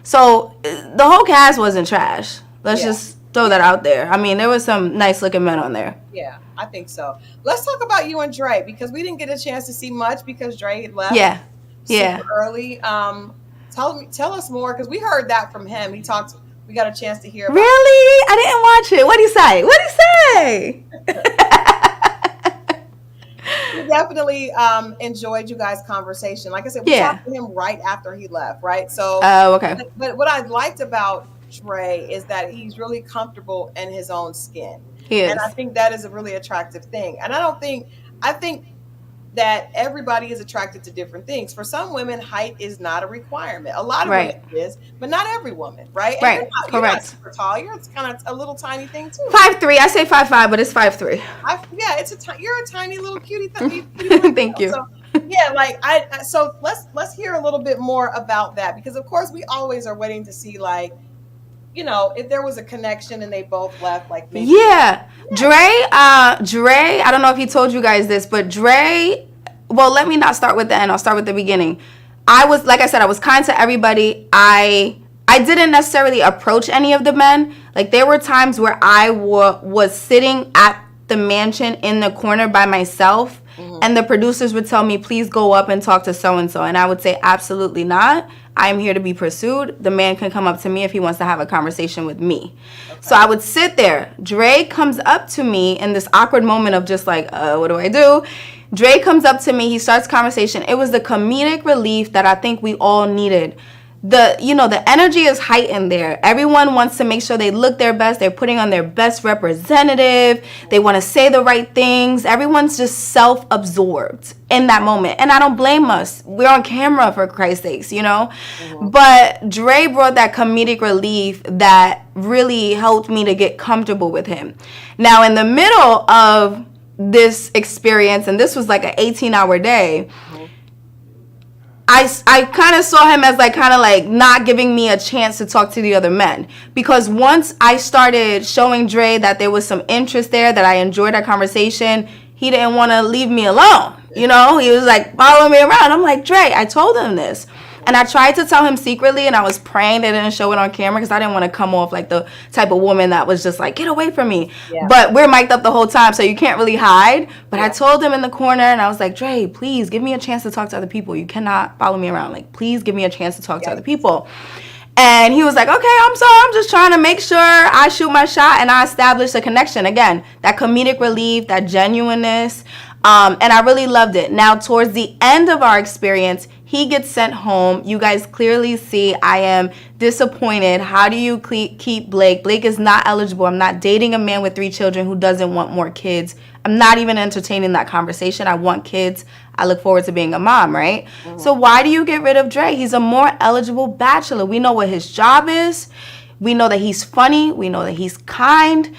So the whole cast wasn't trash. Let's just throw that out there. I mean, there was some nice looking men on there. Yeah, I think so. Let's talk about you and Dre, because we didn't get a chance to see much because Dre left super early. Tell us more, because we heard that from him. We got a chance to hear about Really? I didn't watch it. What'd he say? definitely enjoyed you guys' conversation. Like I said, we Yeah. talked to him right after he left, right? So, Oh, okay. but what I liked about Dre is that he's really comfortable in his own skin. He And I is. think that is a really attractive thing. And I think that everybody is attracted to different things. For some women, height is not a requirement. A lot of women Right. it is, but not every woman, right? And Right. you're not Correct. super tall. You're kind of a little tiny thing too. 5'3". I say 5'5", but it's 5'3". Yeah, you're a tiny little cutie little Thank girl. you. So yeah, like so let's hear a little bit more about that because of course we always are waiting to see like if there was a connection and they both left, like maybe Yeah. Dre, I don't know if he told you guys this, but Dre, well, let me not start with the end. I'll start with the beginning. I was, like I said, I was kind to everybody. I didn't necessarily approach any of the men. Like, there were times where I was sitting at the mansion in the corner by myself, and the producers would tell me, please go up and talk to so-and-so. And I would say, absolutely not. I'm here to be pursued. The man can come up to me if he wants to have a conversation with me. Okay. So I would sit there. Dre comes up to me in this awkward moment of just like, what do I do? Dre comes up to me. He starts conversation. It was the comedic relief that I think we all needed. The energy is heightened there. Everyone wants to make sure they look their best. They're putting on their best representative. They want to say the right things. Everyone's just self-absorbed in that moment. And I don't blame us. We're on camera, for Christ's sakes, But Dre brought that comedic relief that really helped me to get comfortable with him. Now, in the middle of this experience, and this was like an 18-hour day, I kind of saw him as kind of not giving me a chance to talk to the other men. Because once I started showing Dre that there was some interest there, that I enjoyed our conversation, he didn't want to leave me alone. He was like following me around. I'm like, Dre, I told him this. And I tried to tell him secretly, and I was praying they didn't show it on camera because I didn't want to come off like the type of woman that was just like, get away from me. Yeah. But we're mic'd up the whole time, so you can't really hide. But yeah. I told him in the corner, and I was like, Dre, please give me a chance to talk to other people. You cannot follow me around. Like, please give me a chance to talk to other people. And he was like, okay, I'm sorry. I'm just trying to make sure I shoot my shot and I establish a connection. Again, that comedic relief, that genuineness. And I really loved it. Now, towards the end of our experience, he gets sent home. You guys clearly see I am disappointed. How do you keep Blake? Blake is not eligible. I'm not dating a man with 3 children who doesn't want more kids. I'm not even entertaining that conversation. I want kids. I look forward to being a mom, right? Mm-hmm. So why do you get rid of Dre? He's a more eligible bachelor. We know what his job is. We know that he's funny. We know that he's kind.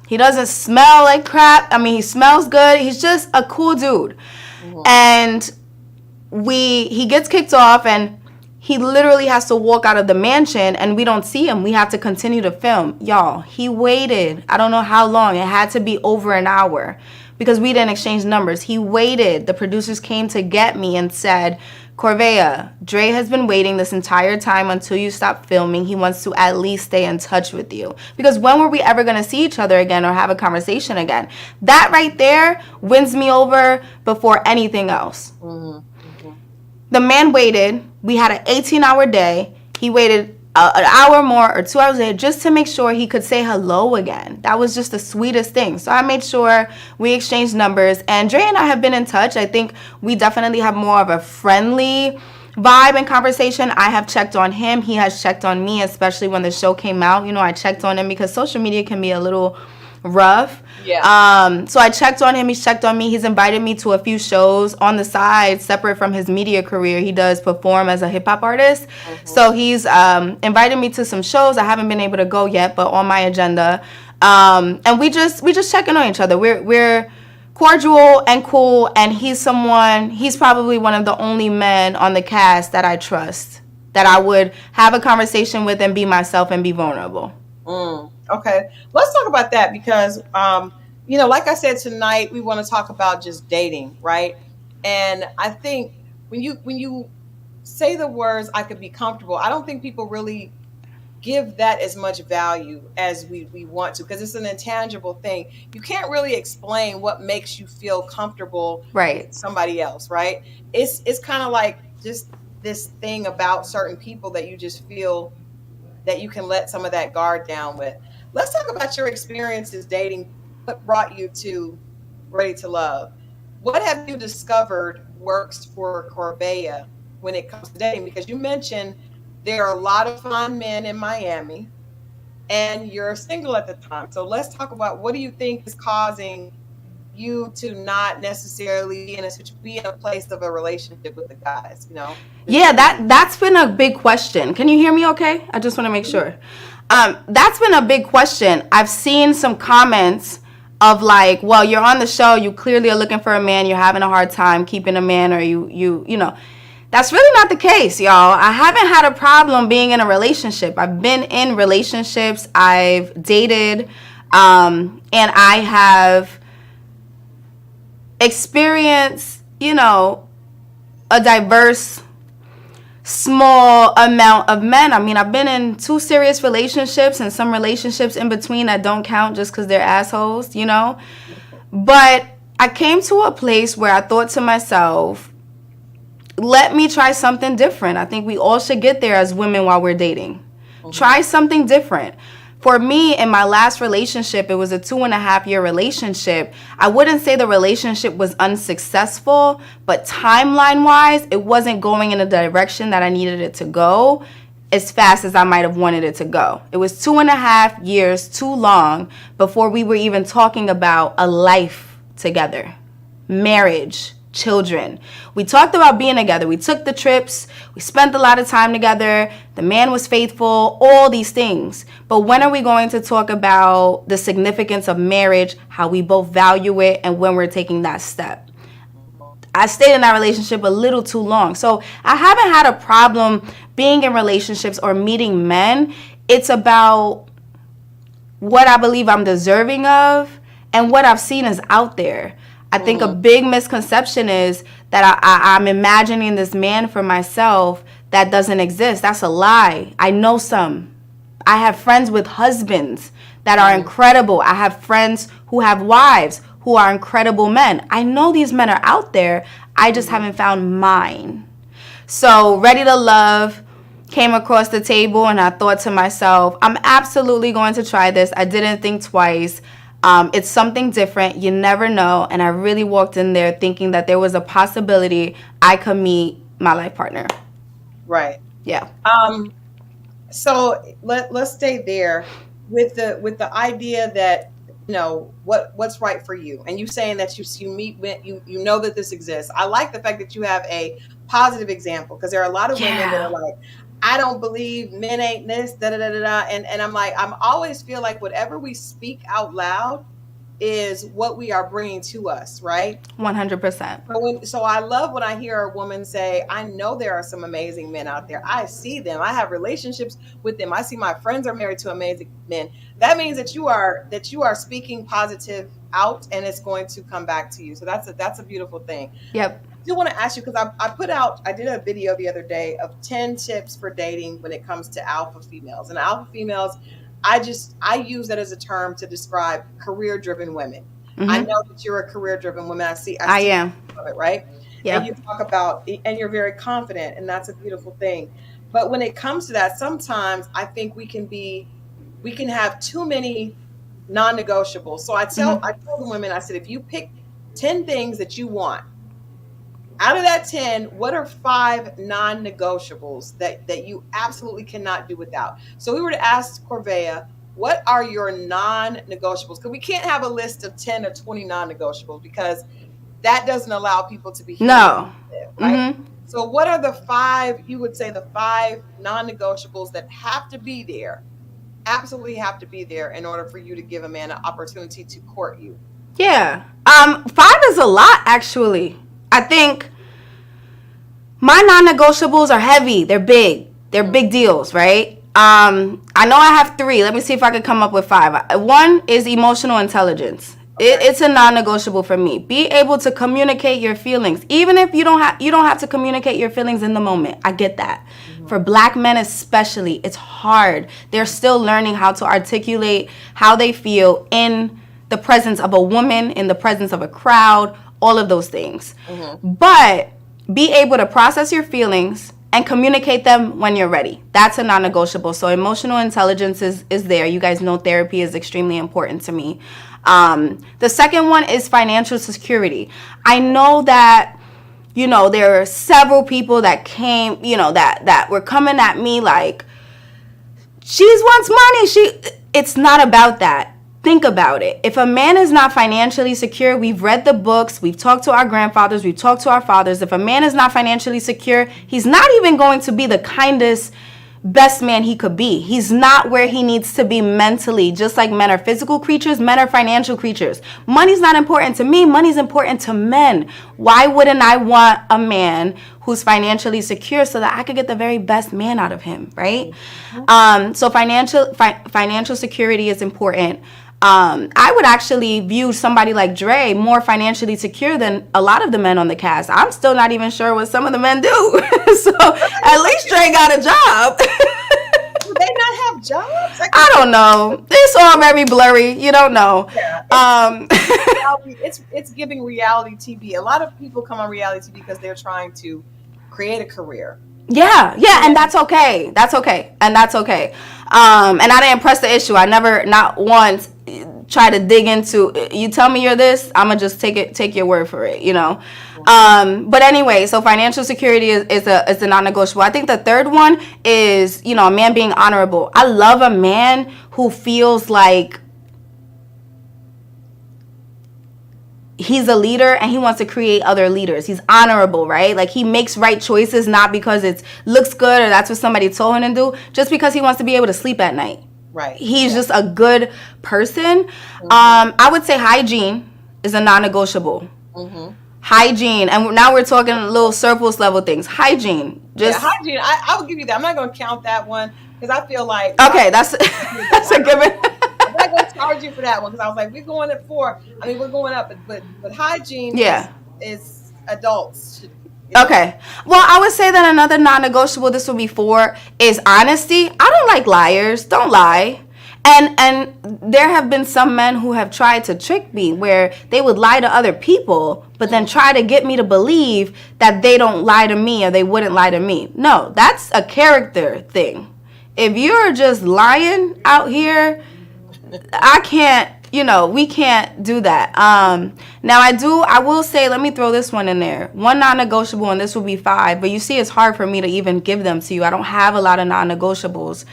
He doesn't smell like crap. I mean, he smells good. He's just a cool dude. Mm-hmm. And he gets kicked off, and he literally has to walk out of the mansion, and we don't see him. We have to continue to film. Y'all, he waited. I don't know how long. It had to be over an hour because we didn't exchange numbers. He waited. The producers came to get me and said, Corvia, Dre has been waiting this entire time until you stop filming. He wants to at least stay in touch with you. Because when were we ever going to see each other again or have a conversation again? That right there wins me over before anything else. Mm-hmm. The man waited. We had an 18-hour day. He waited an hour more or 2 hours later just to make sure he could say hello again. That was just the sweetest thing. So I made sure we exchanged numbers. And Dre and I have been in touch. I think we definitely have more of a friendly vibe and conversation. I have checked on him. He has checked on me, especially when the show came out. I checked on him because social media can be a little rough. Yeah. So I checked on him. He's checked on me. He's invited me to a few shows on the side, separate from his media career. He does perform as a hip hop artist. Mm-hmm. So he's invited me to some shows. I haven't been able to go yet, but on my agenda. And we just checking on each other. We're cordial and cool. And he's probably one of the only men on the cast that I trust, that I would have a conversation with and be myself and be vulnerable. Okay, let's talk about that because, like I said, tonight we want to talk about just dating, right? And I think when you say the words, I could be comfortable, I don't think people really give that as much value as we want to, because it's an intangible thing. You can't really explain what makes you feel comfortable with somebody else, right? It's kind of like just this thing about certain people that you just feel that you can let some of that guard down with. Let's talk about your experiences dating. What brought you to Ready to Love? what have you discovered works for Corvea when it comes to dating? Because you mentioned there are a lot of fine men in Miami and you're single at the time. So let's talk about what do you think is causing you to not necessarily be in a place of a relationship with the guys, you know? Yeah, that's been a big question. Can you hear me okay? I just want to make sure. That's been a big question. I've seen some comments of like, well, you're on the show, you clearly are looking for a man, you're having a hard time keeping a man, or you know. That's really not the case, y'all. I haven't had a problem being in a relationship. I've been in relationships, I've dated, and I have experienced, you know, a diverse small amount of men. I mean, I've been in 2 serious relationships and some relationships in between that don't count just because they're assholes, you know? But I came to a place where I thought to myself, let me try something different. I think we all should get there as women while we're dating. Try something different. For me, in my last relationship, it was a 2.5-year relationship. I wouldn't say the relationship was unsuccessful, but timeline-wise, it wasn't going in the direction that I needed it to go as fast as I might have wanted it to go. It was 2.5 years too long before we were even talking about a life together, marriage, children. We talked about being together. We took the trips. We spent a lot of time together. The man was faithful, all these things. But when are we going to talk about the significance of marriage, how we both value it, and when we're taking that step? I stayed in that relationship a little too long. So I haven't had a problem being in relationships or meeting men. It's about what I believe I'm deserving of and what I've seen is out there. I think a big misconception is that I'm imagining this man for myself that doesn't exist. That's a lie. I know some. I have friends with husbands that are incredible. I have friends who have wives who are incredible men. I know these men are out there. I just haven't found mine. So Ready to Love came across the table and I thought to myself, I'm absolutely going to try this. I didn't think twice. It's something different. You never know. And I really walked in there thinking that there was a possibility I could meet my life partner. Right. Yeah. So let's stay there with the idea that, you know, what's right for you. And you saying that you meet with you know that this exists. I like the fact that you have a positive example, because there are a lot of women that are like, I don't believe men ain't this, da da da da da. And I'm like, I'm always feel like whatever we speak out loud is what we are bringing to us, right? 100%. So I love when I hear a woman say, I know there are some amazing men out there. I see them. I have relationships with them. I see my friends are married to amazing men. That means that you are speaking positive out, and it's going to come back to you. So that's a beautiful thing. Yep. I do want to ask you, because I did a video the other day of 10 tips for dating when it comes to alpha females. And alpha females, I use that as a term to describe career-driven women. I know that you're a career-driven woman. I am. Of it, right? Yeah. And you talk about, and you're very confident, and that's a beautiful thing. But when it comes to that, sometimes I think we can have too many non-negotiables. So I tell the women, I said, if you pick 10 things that you want, out of that 10, what are 5 non-negotiables that you absolutely cannot do without? So we were to ask Corvea, what are your non-negotiables? Because we can't have a list of 10 or 20 non-negotiables, because that doesn't allow people to be human. No. Right? So what are the 5, you would say the 5 non-negotiables that have to be there, absolutely have to be there in order for you to give a man an opportunity to court you? Yeah. 5 is a lot, actually. I think my non-negotiables are heavy. They're big. They're big deals, right? I know I have 3. Let me see if I can come up with 5. 1 is emotional intelligence. Okay. It's a non-negotiable for me. Be able to communicate your feelings, even if you don't have to communicate your feelings in the moment. I get that. For Black men especially, it's hard. They're still learning how to articulate how they feel in the presence of a woman, in the presence of a crowd, all of those things. But be able to process your feelings and communicate them when you're ready. That's a non-negotiable. So emotional intelligence is there. You guys know therapy is extremely important to me. The second one is financial security. I know that, you know, there are several people that came, you know, that were coming at me like, she wants money. It's not about that. Think about it. If a man is not financially secure, we've read the books, we've talked to our grandfathers, we've talked to our fathers. If a man is not financially secure, he's not even going to be the kindest, best man he could be. He's not where he needs to be mentally. Just like men are physical creatures, men are financial creatures. Money's not important to me. Money's important to men. Why wouldn't I want a man who's financially secure so that I could get the very best man out of him, right? So financial security is important. I would actually view somebody like Dre more financially secure than a lot of the men on the cast. I'm still not even sure what some of the men do. So at least Dre got a job. Do they not have jobs? I don't know. It's all very blurry. You don't know. Yeah, it's giving reality TV. A lot of people come on reality TV because they're trying to create a career. Yeah, and that's okay. And that's okay. And I didn't press the issue. I never, not once, try to dig into, you tell me you're this, I'm gonna just take your word for it, you know. But anyway, so financial security is a non-negotiable. I think the third one is, you know, a man being honorable. I love a man who feels like he's a leader and he wants to create other leaders. He's honorable, right? Like he makes right choices, not because it looks good or that's what somebody told him to do, just because he wants to be able to sleep at night. Right. He's just a good person. I would say hygiene is a non-negotiable. Hygiene, and now we're talking little surface level things. Hygiene, hygiene. I would give you that. I'm not going to count that one because I feel like that's a given. I'm not going to charge you for that one because I was like, we're going at 4. I mean, we're going up, but hygiene is adults. Okay. Well, I would say that another non-negotiable, this would be 4, is honesty. I don't like liars. Don't lie. And there have been some men who have tried to trick me where they would lie to other people, but then try to get me to believe that they don't lie to me or they wouldn't lie to me. No, that's a character thing. If you're just lying out here, I can't, you know, we can't do that. Now I will say, let me throw this one in there. One non-negotiable, and this will be 5, but you see, it's hard for me to even give them to you. I don't have a lot of non-negotiables.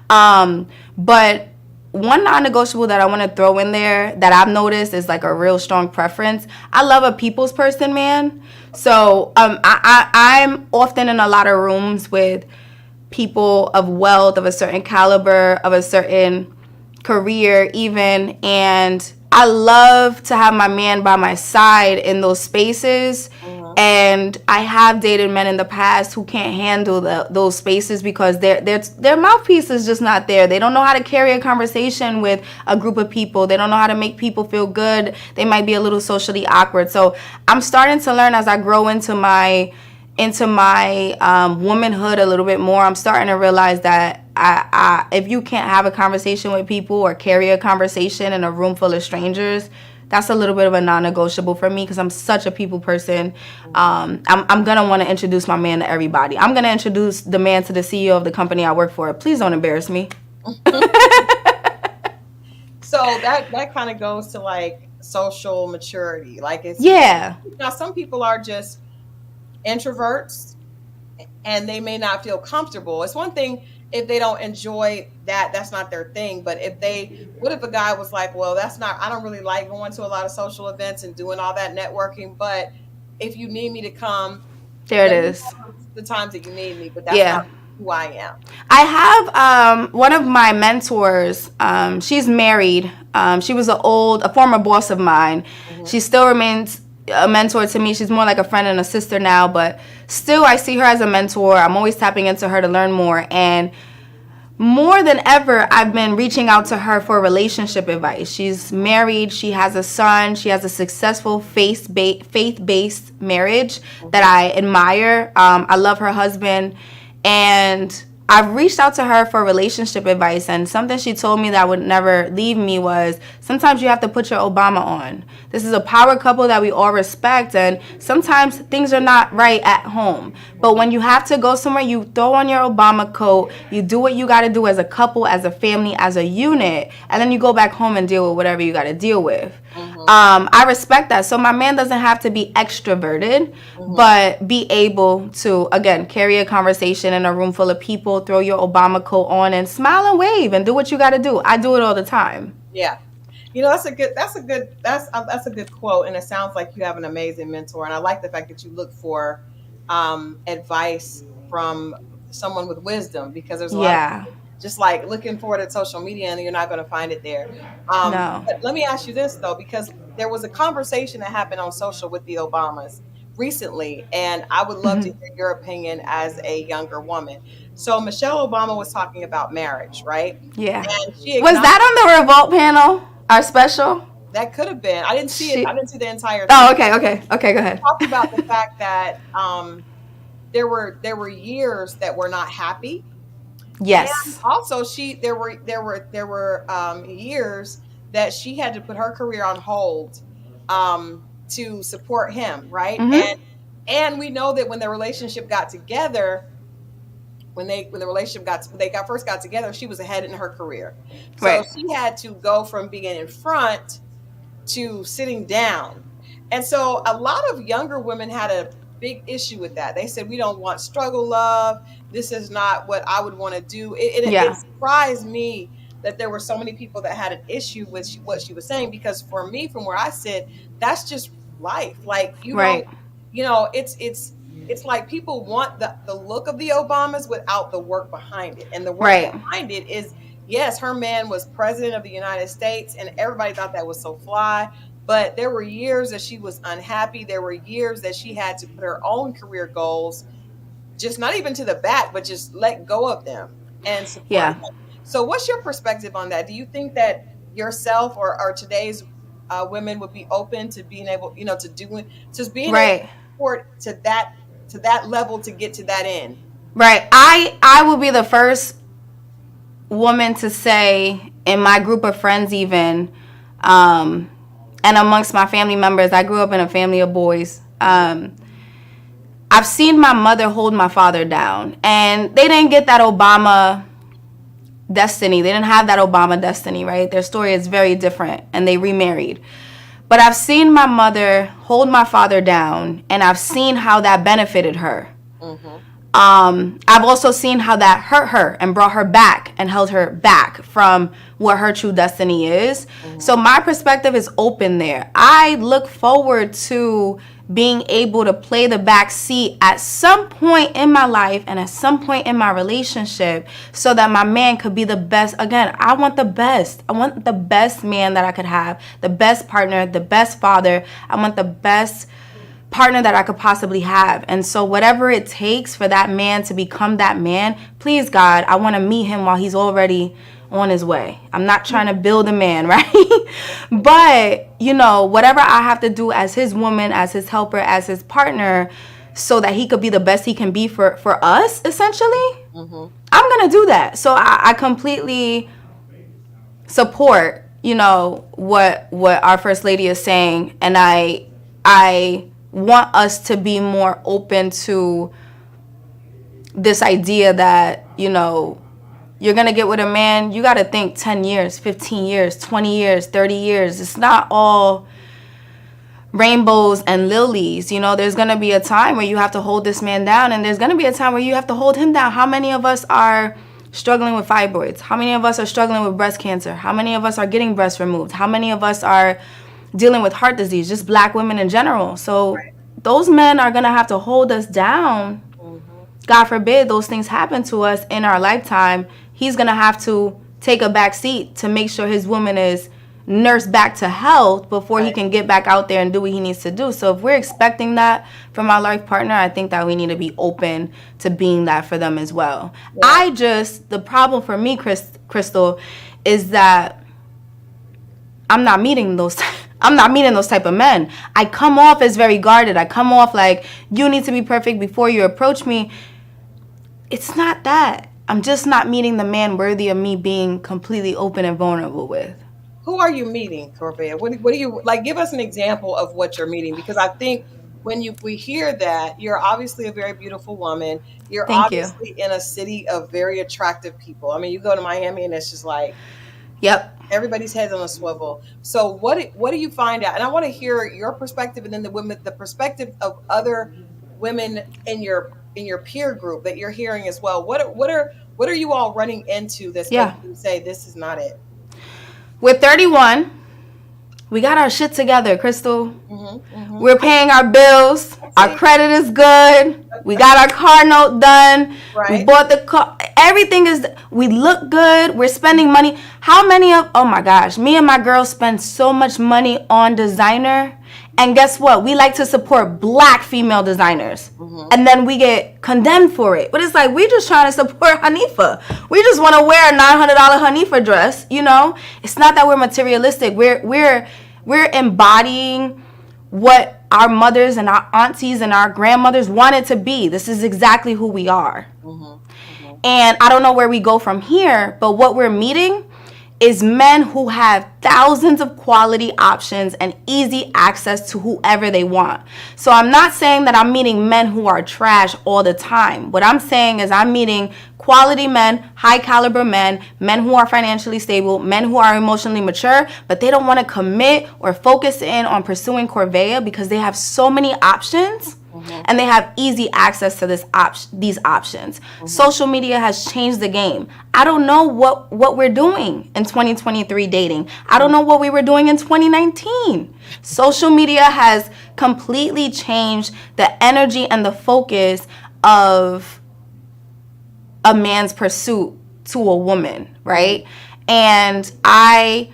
But one non-negotiable that I want to throw in there that I've noticed is like a real strong preference. I love a people's person, man. So I'm often in a lot of rooms with people of wealth, of a certain caliber, of a certain career even, and I love to have my man by my side in those spaces. And I have dated men in the past who can't handle those spaces because their mouthpiece is just not there. They don't know how to carry a conversation with a group of people. They don't know how to make people feel good. They might be a little socially awkward. So I'm starting to learn as I grow into my womanhood a little bit more. I'm starting to realize that if you can't have a conversation with people or carry a conversation in a room full of strangers, that's a little bit of a non-negotiable for me because I'm such a people person. I'm going to want to introduce my man to everybody. I'm going to introduce the man to the CEO of the company I work for. Please don't embarrass me. So that kind of goes to like social maturity. Like it's now some people are just introverts and they may not feel comfortable. It's one thing if they don't enjoy that's not their thing. But what if a guy was like, well, I don't really like going to a lot of social events and doing all that networking, but if you need me to come, there it is. The times that you need me, but that's not who I am. I have one of my mentors, she's married. She was a former boss of mine. She still remains a mentor to me. She's more like a friend and a sister now, but still I see her as a mentor. I'm always tapping into her to learn more, and more than ever I've been reaching out to her for relationship advice. She's married, she has a son, she has a successful faith-based marriage that I admire. I love her husband, and I've reached out to her for relationship advice, and something she told me that would never leave me was, sometimes you have to put your Obama on. This is a power couple that we all respect, and sometimes things are not right at home. But when you have to go somewhere, you throw on your Obama coat, you do what you got to do as a couple, as a family, as a unit, and then you go back home and deal with whatever you got to deal with. I respect that. So my man doesn't have to be extroverted, but be able to, again, carry a conversation in a room full of people, throw your Obama coat on and smile and wave and do what you got to do. I do it all the time. Yeah. That's a good quote. And it sounds like you have an amazing mentor. And I like the fact that you look for advice from someone with wisdom, because there's a lot of just like looking for it at social media and you're not going to find it there. No. But let me ask you this, though, because there was a conversation that happened on social with the Obamas recently, and I would love to hear your opinion as a younger woman. So Michelle Obama was talking about marriage, right? Yeah. And she was that on the Revolt panel, our special? That could have been. I didn't see it. I didn't see the entire thing. Oh, okay. Go ahead. She talked about the fact that there were years that were not happy. Yes. And also, there were years that she had to put her career on hold to support him, right? And we know that when the relationship got together, when they first got together, she was ahead in her career. So she had to go from being in front to sitting down. And so a lot of younger women had a big issue with that. They said, we don't want struggle love. This is not what I would want to do. It surprised me that there were so many people that had an issue with what she was saying, because for me, from where I sit, that's just life. Like, it's like people want the look of the Obamas without the work behind it. And the work behind it is, yes, her man was president of the United States and everybody thought that was so fly. But there were years that she was unhappy. There were years that she had to put her own career goals, just not even to the back, but just let go of them and support them. So what's your perspective on that? Do you think that yourself or today's women would be open to being able, to do just being able to support to that level to get to that end? Right. I will be the first woman to say, in my group of friends even, and amongst my family members, I grew up in a family of boys. I've seen my mother hold my father down, and they didn't get that Obama destiny. They didn't have that Obama destiny, right? Their story is very different, and they remarried. But I've seen my mother hold my father down, and I've seen how that benefited her. I've also seen how that hurt her and brought her back and held her back from what her true destiny is. So my perspective is open there. I look forward to being able to play the back seat at some point in my life and at some point in my relationship, so that my man could be the best. Again, I want the best. I want the best man that I could have, the best partner, the best father. I want the best partner that I could possibly have. And so whatever it takes for that man to become that man, please God, I want to meet him while he's already on his way. I'm not trying to build a man, right? But, whatever I have to do as his woman, as his helper, as his partner, so that he could be the best he can be for us, essentially, I'm going to do that. So I completely support, what our First Lady is saying. And I want us to be more open to this idea that, you're going to get with a man, you got to think 10 years, 15 years, 20 years, 30 years. It's not all rainbows and lilies. There's going to be a time where you have to hold this man down, and there's going to be a time where you have to hold him down. How many of us are struggling with fibroids? How many of us are struggling with breast cancer? How many of us are getting breasts removed? How many of us are dealing with heart disease, just Black women in general? So those men are going to have to hold us down. God forbid those things happen to us in our lifetime. He's going to have to take a back seat to make sure his woman is nursed back to health before he can get back out there and do what he needs to do. So if we're expecting that from our life partner, I think that we need to be open to being that for them as well. The problem for me, Crystal, is that I'm not meeting those type of men. I come off as very guarded. I come off like, you need to be perfect before you approach me. It's not that. I'm just not meeting the man worthy of me being completely open and vulnerable with. Who are you meeting, Corvia? What do you like? Give us an example of what you're meeting, because I think when we hear that, you're obviously a very beautiful woman. You're Thank you. obviously in a city of very attractive people. I mean, you go to Miami and it's just like Yep. everybody's heads on a swivel. So what do you find out? And I want to hear your perspective, and then the perspective of other women in your peer group that you're hearing as well. What are you all running into that's Yeah. making you say this is not it? We're 31. We got our shit together, Crystal. Mm-hmm. We're paying our bills. Our credit is good. We got our car note done. Right. We bought the car. Everything is, we look good. We're spending money. How many of, oh my gosh, me and my girls spend so much money on designer. And guess what? We like to support black female designers. And then we get condemned for it. But it's like, we just trying to support Hanifa. We just want to wear a $900 Hanifa dress, you know? It's not that we're materialistic. We're embodying what our mothers and our aunties and our grandmothers wanted to be. This is exactly who we are. And I don't know where we go from here, but what we're meeting is men who have thousands of quality options and easy access to whoever they want. So I'm not saying that I'm meeting men who are trash all the time. What I'm saying is I'm meeting quality men, high caliber men, men who are financially stable, men who are emotionally mature, but they don't want to commit or focus in on pursuing Corvaya because they have so many options. And they have easy access to these options. Social media has changed the game. I don't know what we're doing in 2023 dating. I don't know what we were doing in 2019. Social media has completely changed the energy and the focus of a man's pursuit to a woman, right? And I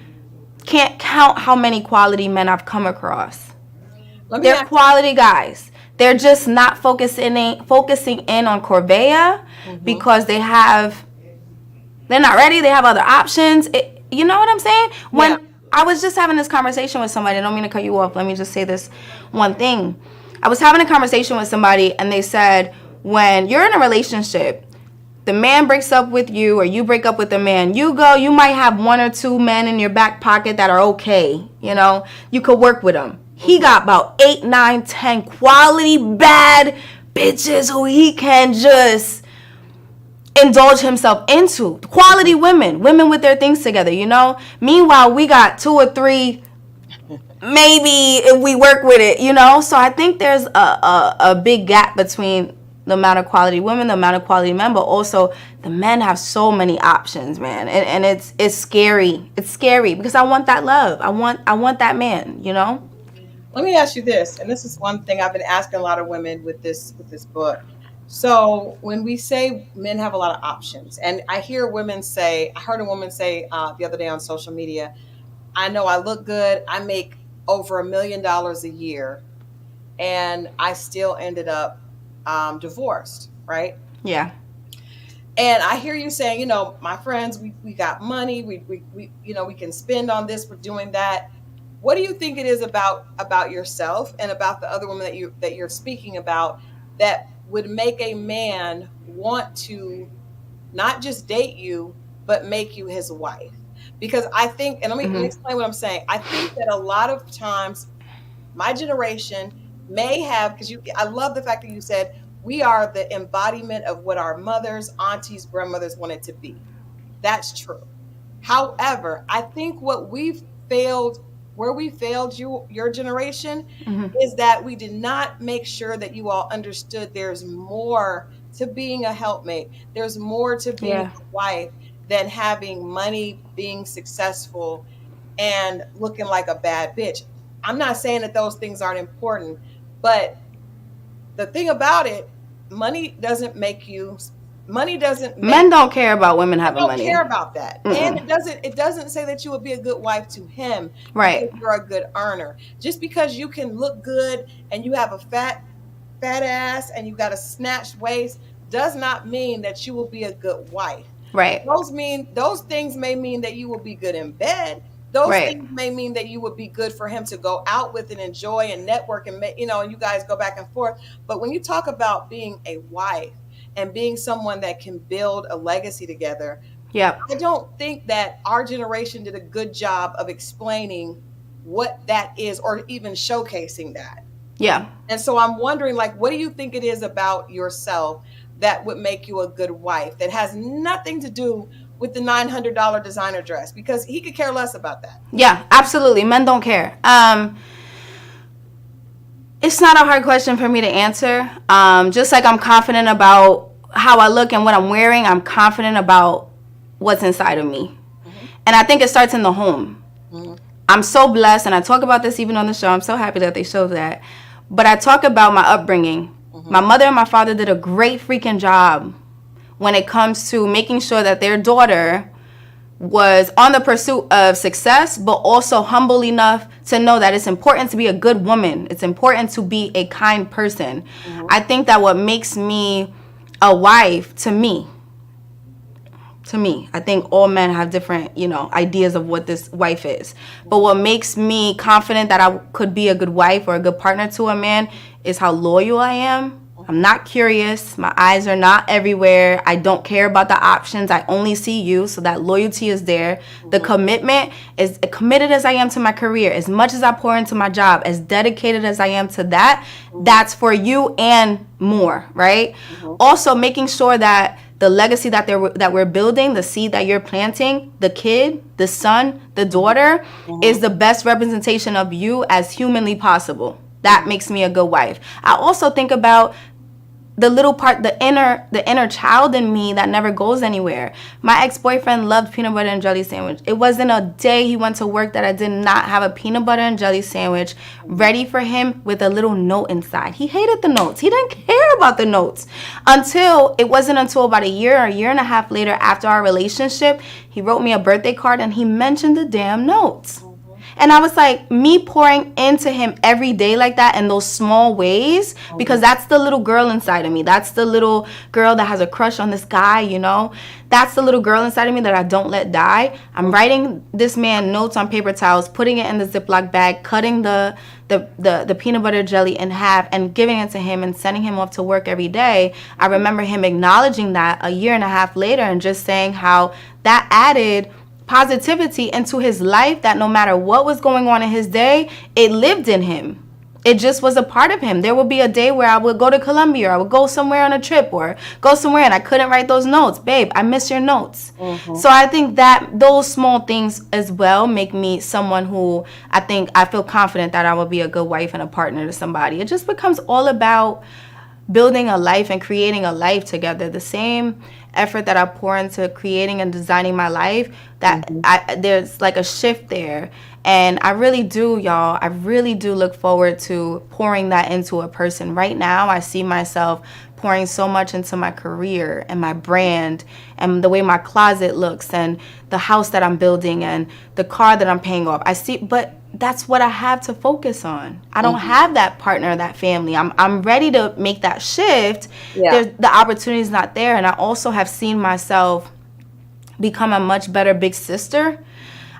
can't count how many quality men I've come across. They're quality guys. They're just not focusing in on Corvaya because they're not ready. They have other options. You know what I'm saying? When I was just having this conversation with somebody, I don't mean to cut you off. Let me just say this one thing. I was having a conversation with somebody and they said, when you're in a relationship, the man breaks up with you or you break up with the man, you might have one or two men in your back pocket that are okay. You know, you could work with them. He got about 8, 9, 10 quality bad bitches who he can just indulge himself into. Quality women with their things together, you know? Meanwhile, we got 2 or 3, maybe if we work with it, you know? So I think there's a big gap between the amount of quality women, the amount of quality men, but also the men have so many options, man. And it's scary. It's scary because I want that love. I want that man, you know? Let me ask you this, and this is one thing I've been asking a lot of women with this book. So when we say men have a lot of options, and I heard a woman say the other day on social media, I know I look good, I make over $1 million a year, and I still ended up divorced, right? Yeah. And I hear you saying, you know, my friends, we got money, we you know, we can spend on this, we're doing that. What do you think it is about yourself and about the other woman that you're speaking about that would make a man want to not just date you, but make you his wife? Because I think, and let me explain what I'm saying. I think that a lot of times my generation may have, I love the fact that you said we are the embodiment of what our mothers, aunties, grandmothers wanted to be. That's true. However, I think where we failed your generation is that we did not make sure that you all understood there's more to being a helpmate. There's more to being a wife than having money, being successful, and looking like a bad bitch. I'm not saying that those things aren't important, but the thing about it, money doesn't make you Men don't care about women having money. Don't care about that. And it doesn't say that you would be a good wife to him, right? Because you're a good earner. Just because you can look good and you have a fat ass and you got a snatched waist does not mean that you will be a good wife. Right. Those things may mean that you will be good in bed. Those things may mean that you would be good for him to go out with and enjoy and network and you know, and you guys go back and forth. But when you talk about being a wife, and being someone that can build a legacy together. Yep. I don't think that our generation did a good job of explaining what that is or even showcasing that. Yeah. And so I'm wondering, like, what do you think it is about yourself that would make you a good wife that has nothing to do with the $900 designer dress? Because he could care less about that. Yeah, absolutely. Men don't care. It's not a hard question for me to answer. Just like I'm confident about how I look and what I'm wearing, I'm confident about what's inside of me. Mm-hmm. And I think it starts in the home. Mm-hmm. I'm so blessed, and I talk about this even on the show. I'm so happy that they show that. But I talk about my upbringing. Mm-hmm. My mother and my father did a great freaking job when it comes to making sure that their daughter was on the pursuit of success, but also humble enough to know that it's important to be a good woman. It's important to be a kind person. Mm-hmm. I think that what makes me a wife, to me, I think all men have different, ideas of what this wife is. But what makes me confident that I could be a good wife or a good partner to a man is how loyal I am. I'm not curious. My eyes are not everywhere. I don't care about the options. I only see you. So that loyalty is there. Mm-hmm. The commitment is committed as I am to my career. As much as I pour into my job, as dedicated as I am to that, mm-hmm. that's for you and more, right? Mm-hmm. Also making sure that the legacy that we're building, the seed that you're planting, the kid, the son, the daughter, mm-hmm. is the best representation of you as humanly possible. That makes me a good wife. I also think about the little part, the inner child in me that never goes anywhere. My ex-boyfriend loved peanut butter and jelly sandwich. It wasn't a day he went to work that I did not have a peanut butter and jelly sandwich ready for him with a little note inside. He hated the notes. He didn't care about the notes it wasn't until about a year and a half later after our relationship, he wrote me a birthday card and he mentioned the damn notes. And I was like, me pouring into him every day like that in those small ways, because that's the little girl inside of me. That's the little girl that has a crush on this guy, That's the little girl inside of me that I don't let die. I'm writing this man notes on paper towels, putting it in the Ziploc bag, cutting the peanut butter jelly in half and giving it to him and sending him off to work every day. I remember him acknowledging that a year and a half later and just saying how that added positivity into his life, that no matter what was going on in his day, it lived in him. It just was a part of him. There would be a day where I would go to Colombia or I would go somewhere on a trip or go somewhere and I couldn't write those notes. Babe, I miss your notes. Mm-hmm. So I think that those small things as well make me someone who I feel confident that I will be a good wife and a partner to somebody. It just becomes all about building a life and creating a life together. The same effort that I pour into creating and designing my life, that mm-hmm. There's like a shift there. And I really do, y'all. I really do look forward to pouring that into a person. Right now, I see myself pouring so much into my career and my brand and the way my closet looks and the house that I'm building and the car that I'm paying off. But that's what I have to focus on. I don't mm-hmm. have that partner, that family. I'm ready to make that shift. Yeah. The opportunity's not there. And I also have seen myself become a much better big sister.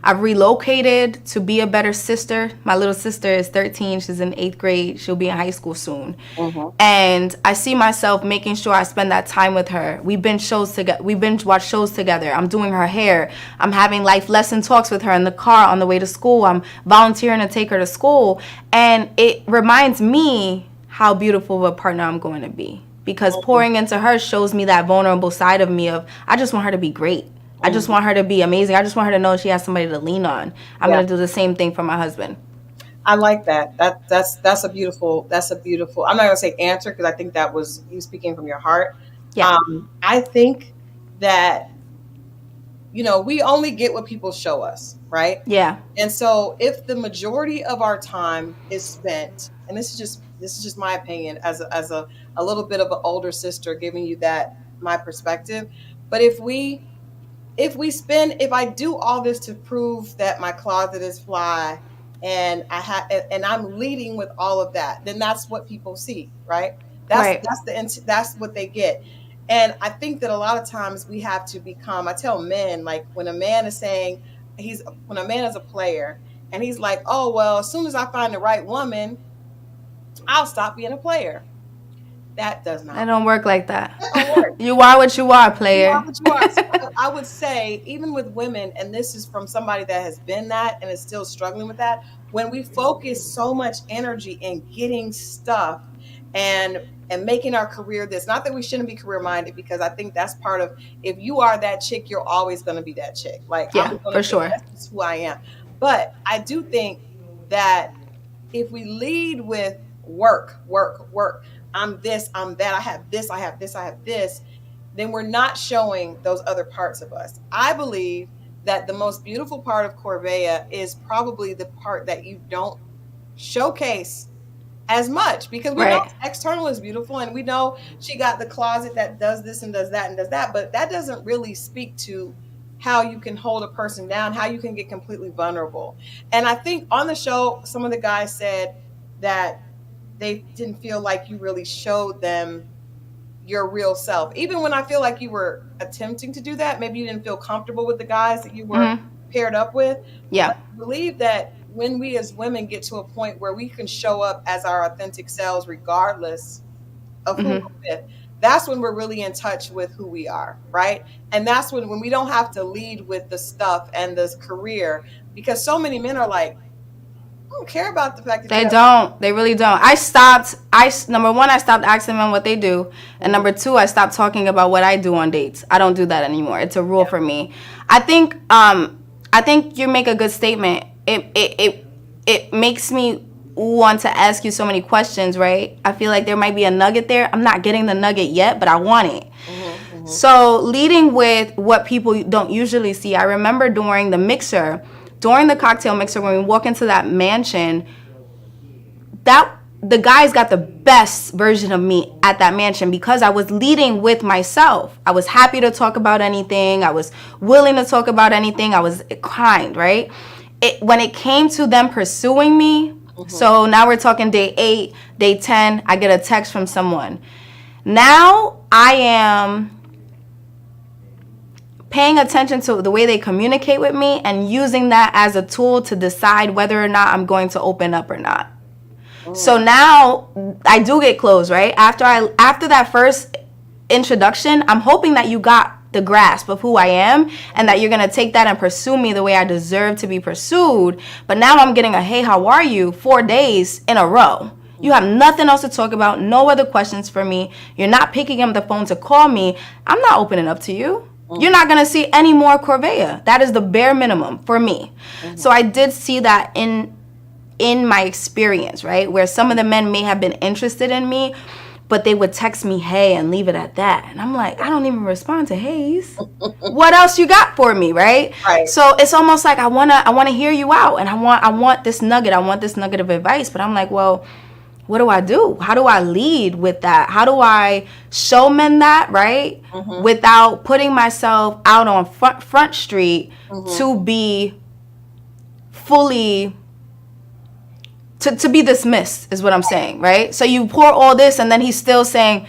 I've relocated to be a better sister. My little sister is 13. She's in 8th grade. She'll be in high school soon. Mm-hmm. And I see myself making sure I spend that time with her. We binge watch shows together. I'm doing her hair. I'm having life lesson talks with her in the car on the way to school. I'm volunteering to take her to school. And it reminds me how beautiful of a partner I'm going to be. Because mm-hmm. pouring into her shows me that vulnerable side of me of, I just want her to be great. I just want her to be amazing. I just want her to know she has somebody to lean on. I'm going to do the same thing for my husband. I like that. That's a beautiful, I'm not going to say answer because I think that was you speaking from your heart. Yeah. I think that, we only get what people show us, right? Yeah. And so if the majority of our time is spent, and this is just my opinion as a little bit of an older sister giving you that, my perspective. But if I do all this to prove that my closet is fly and I'm leading with all of that, then that's what people see, right? That's what they get. And I think that a lot of times we have to become, I tell men, like when a man is saying when a man is a player and he's like, oh, well, as soon as I find the right woman, I'll stop being a player. That does not It don't work like that. that don't work. You are what you are, You are player. what you are. So I would say, even with women, and this is from somebody that has been that and is still struggling with that, when we focus so much energy in getting stuff and making our career this, not that we shouldn't be career minded, because I think that's part of, if you are that chick, you're always going to be that chick. Like, I'm Yeah, going for to be, sure. that's just who I am. But I do think that if we lead with work, work, work, I'm this, I'm that, I have this, I have this, I have this, then we're not showing those other parts of us. I believe that the most beautiful part of Corvea is probably the part that you don't showcase as much, because we know Right. external is beautiful and we know she got the closet that does this and does that and does that, but that doesn't really speak to how you can hold a person down, how you can get completely vulnerable. And I think on the show, some of the guys said that they didn't feel like you really showed them your real self. Even when I feel like you were attempting to do that, maybe you didn't feel comfortable with the guys that you were Mm-hmm. paired up with. But Yeah. I believe that when we as women get to a point where we can show up as our authentic selves, regardless of who Mm-hmm. we're with, that's when we're really in touch with who we are, right? And that's when we don't have to lead with the stuff and this career, because so many men are like, I don't care about the fact that you They have. don't. They really don't. I stopped. Number one, I stopped asking them what they do, and Mhm. number two, I stopped talking about what I do on dates. I don't do that anymore. It's a rule Yeah. for me. I think. I think you make a good statement. It makes me want to ask you so many questions. Right. I feel like there might be a nugget there. I'm not getting the nugget yet, but I want it. Mhm, mhm. So, leading with what people don't usually see, I remember during the cocktail mixer, when we walk into that mansion, that the guys got the best version of me at that mansion because I was leading with myself. I was happy to talk about anything. I was willing to talk about anything. I was kind, right? When it came to them pursuing me, Mhm. so now we're talking day 8, day 10, I get a text from someone. Now I am paying attention to the way they communicate with me and using that as a tool to decide whether or not I'm going to open up or not. So Mm. now I do get close, right? After that first introduction, I'm hoping that you got the grasp of who I am and that you're going to take that and pursue me the way I deserve to be pursued. But now I'm getting a hey, how are you 4 days in a row. You have nothing else to talk about, no other questions for me. You're not picking up the phone to call me. I'm not opening up to you. You're Mhm. not going to see any more Corvea. That is the bare minimum for me. So Mhm. I did see that in my experience, right? Where some of the men may have been interested in me, but they would text me hey and leave it at that. And I'm like, I don't even respond to heys. What else you got for me, right? Right. So it's almost like I wanna hear you out and I want this nugget. I want this nugget of advice. But I'm like, well, what do I do? How do I lead with that? How do I show men that, right? Mhm. Without putting myself out on front street Mhm. to be fully to be dismissed is what I'm saying, right? So you pour all this and then he's still saying,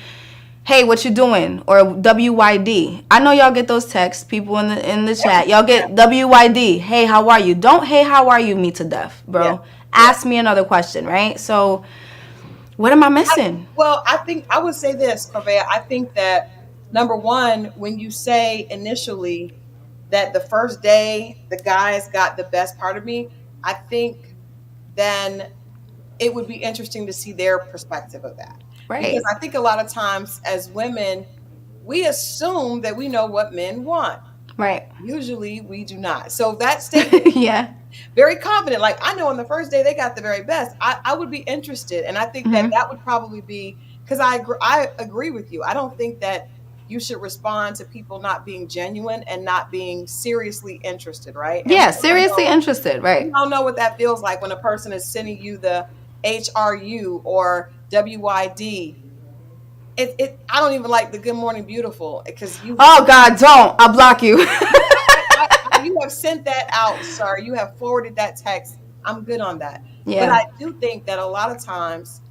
"Hey, what you doing?" or WYD. I know y'all get those texts, people in the chat. Y'all Yeah. get WYD. Hey, how are you? Don't hey, how are you me to death, Yeah. bro. Yeah. Ask me another question, right? So, what am I missing? Well, I think I would say this, Corvea. I think that number one, when you say initially that the first day the guys got the best part of me, I think then it would be interesting to see their perspective of that. Because Right. I think a lot of times as women, we assume that we know what men want. Right. Usually we do not. So that statement, Yeah. very confident, like, I know on the first day they got the very best. I would be interested. And I think that Mhm. that would probably be, because I agree with you. I don't think that you should respond to people not being genuine and not being seriously interested, right? And Yeah, seriously interested, we right? all know what that feels like when a person is sending you the HRU or WYD. I don't even like the Good Morning Beautiful, because Oh God, don't. I'll block you. you have sent that out, sir. You have forwarded that text. I'm good on that. But Yeah. I do think that a lot of times,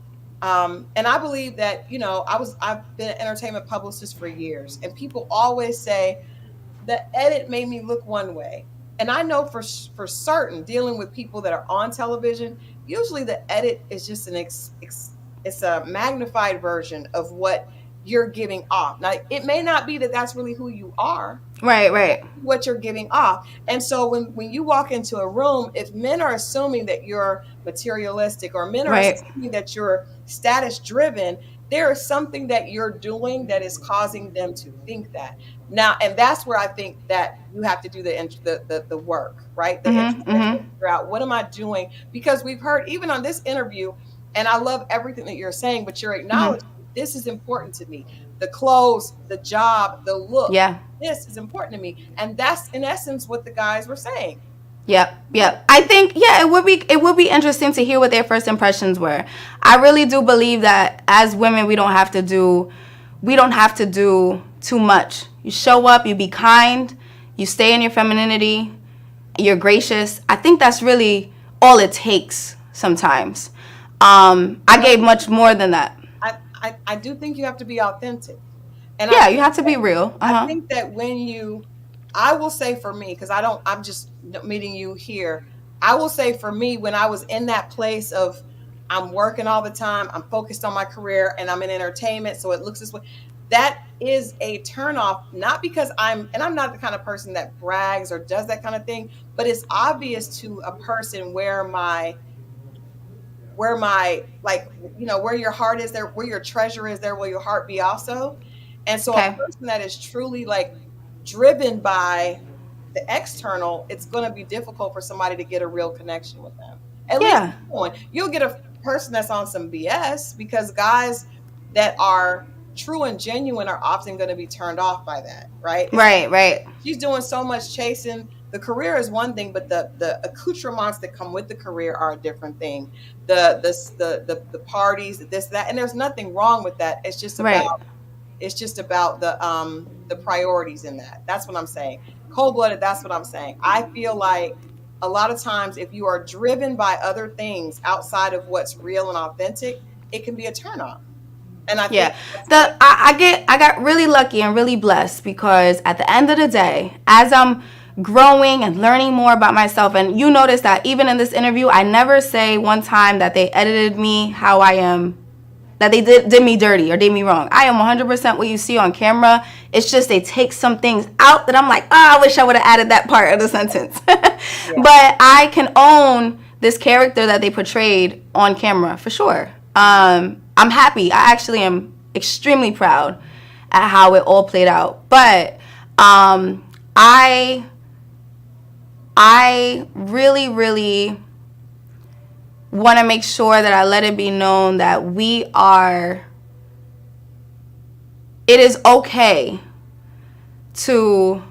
and I believe that, I've been an entertainment publicist for years, and people always say the edit made me look one way. And I know for certain, dealing with people that are on television, usually the edit is just it's a magnified version of what you're giving off. Now, it may not be that that's really who you are, Right. what you're giving off. And so when you walk into a room, if men are assuming that you're materialistic, or men are Right. assuming that you're status driven, there is something that you're doing that is causing them to think that. Now, and that's where I think that you have to do the work, right? The introspection, to figure out, what am I doing? Because we've heard even on this interview, and I love everything that you're saying, but you're acknowledging this is important to me. The clothes, the job, the look, Yeah. this is important to me. And that's in essence what the guys were saying. Yep. I think, yeah, it would be interesting to hear what their first impressions were. I really do believe that as women we don't have to do too much. You show up, you be kind, you stay in your femininity, you're gracious. I think that's really all it takes sometimes. I gave much more than that. I do think you have to be authentic. And Yeah, you have to be real. I think that I will say for me, because I'm just meeting you here. I will say for me, when I was in that place of, I'm working all the time, I'm focused on my career, and I'm in entertainment, so it looks this way. That is a turnoff, not because I'm not the kind of person that brags or does that kind of thing, but it's obvious to a person where my like, where your heart is, there where your treasure is, there will your heart be also. And so a Okay. person that is truly like driven by the external, it's going to be difficult for somebody to get a real connection with them. At least Yeah. you'll get a person that's on some BS, because guys that are true and genuine are often going to be turned off by that, right? Right. She's doing so much chasing. The career is one thing, but the accoutrements that come with the career are a different thing. The parties, this, that, and there's nothing wrong with that. It's just Right. about the priorities in that. That's what I'm saying. Cold-blooded, that's what I'm saying. I feel like a lot of times, if you are driven by other things outside of what's real and authentic, it can be a turnoff. And I think Yeah. I got really lucky and really blessed, because at the end of the day, as I'm growing and learning more about myself, and you notice that even in this interview, I never say one time that they edited me how I am, that they did me dirty or did me wrong. I am 100% what you see on camera. It's just they take some things out that I'm like, I wish I would have added that part of the sentence. But I can own this character that they portrayed on camera for sure. I'm happy. I actually am extremely proud at how it all played out. But I really, really want to make sure that I let it be known that it is okay to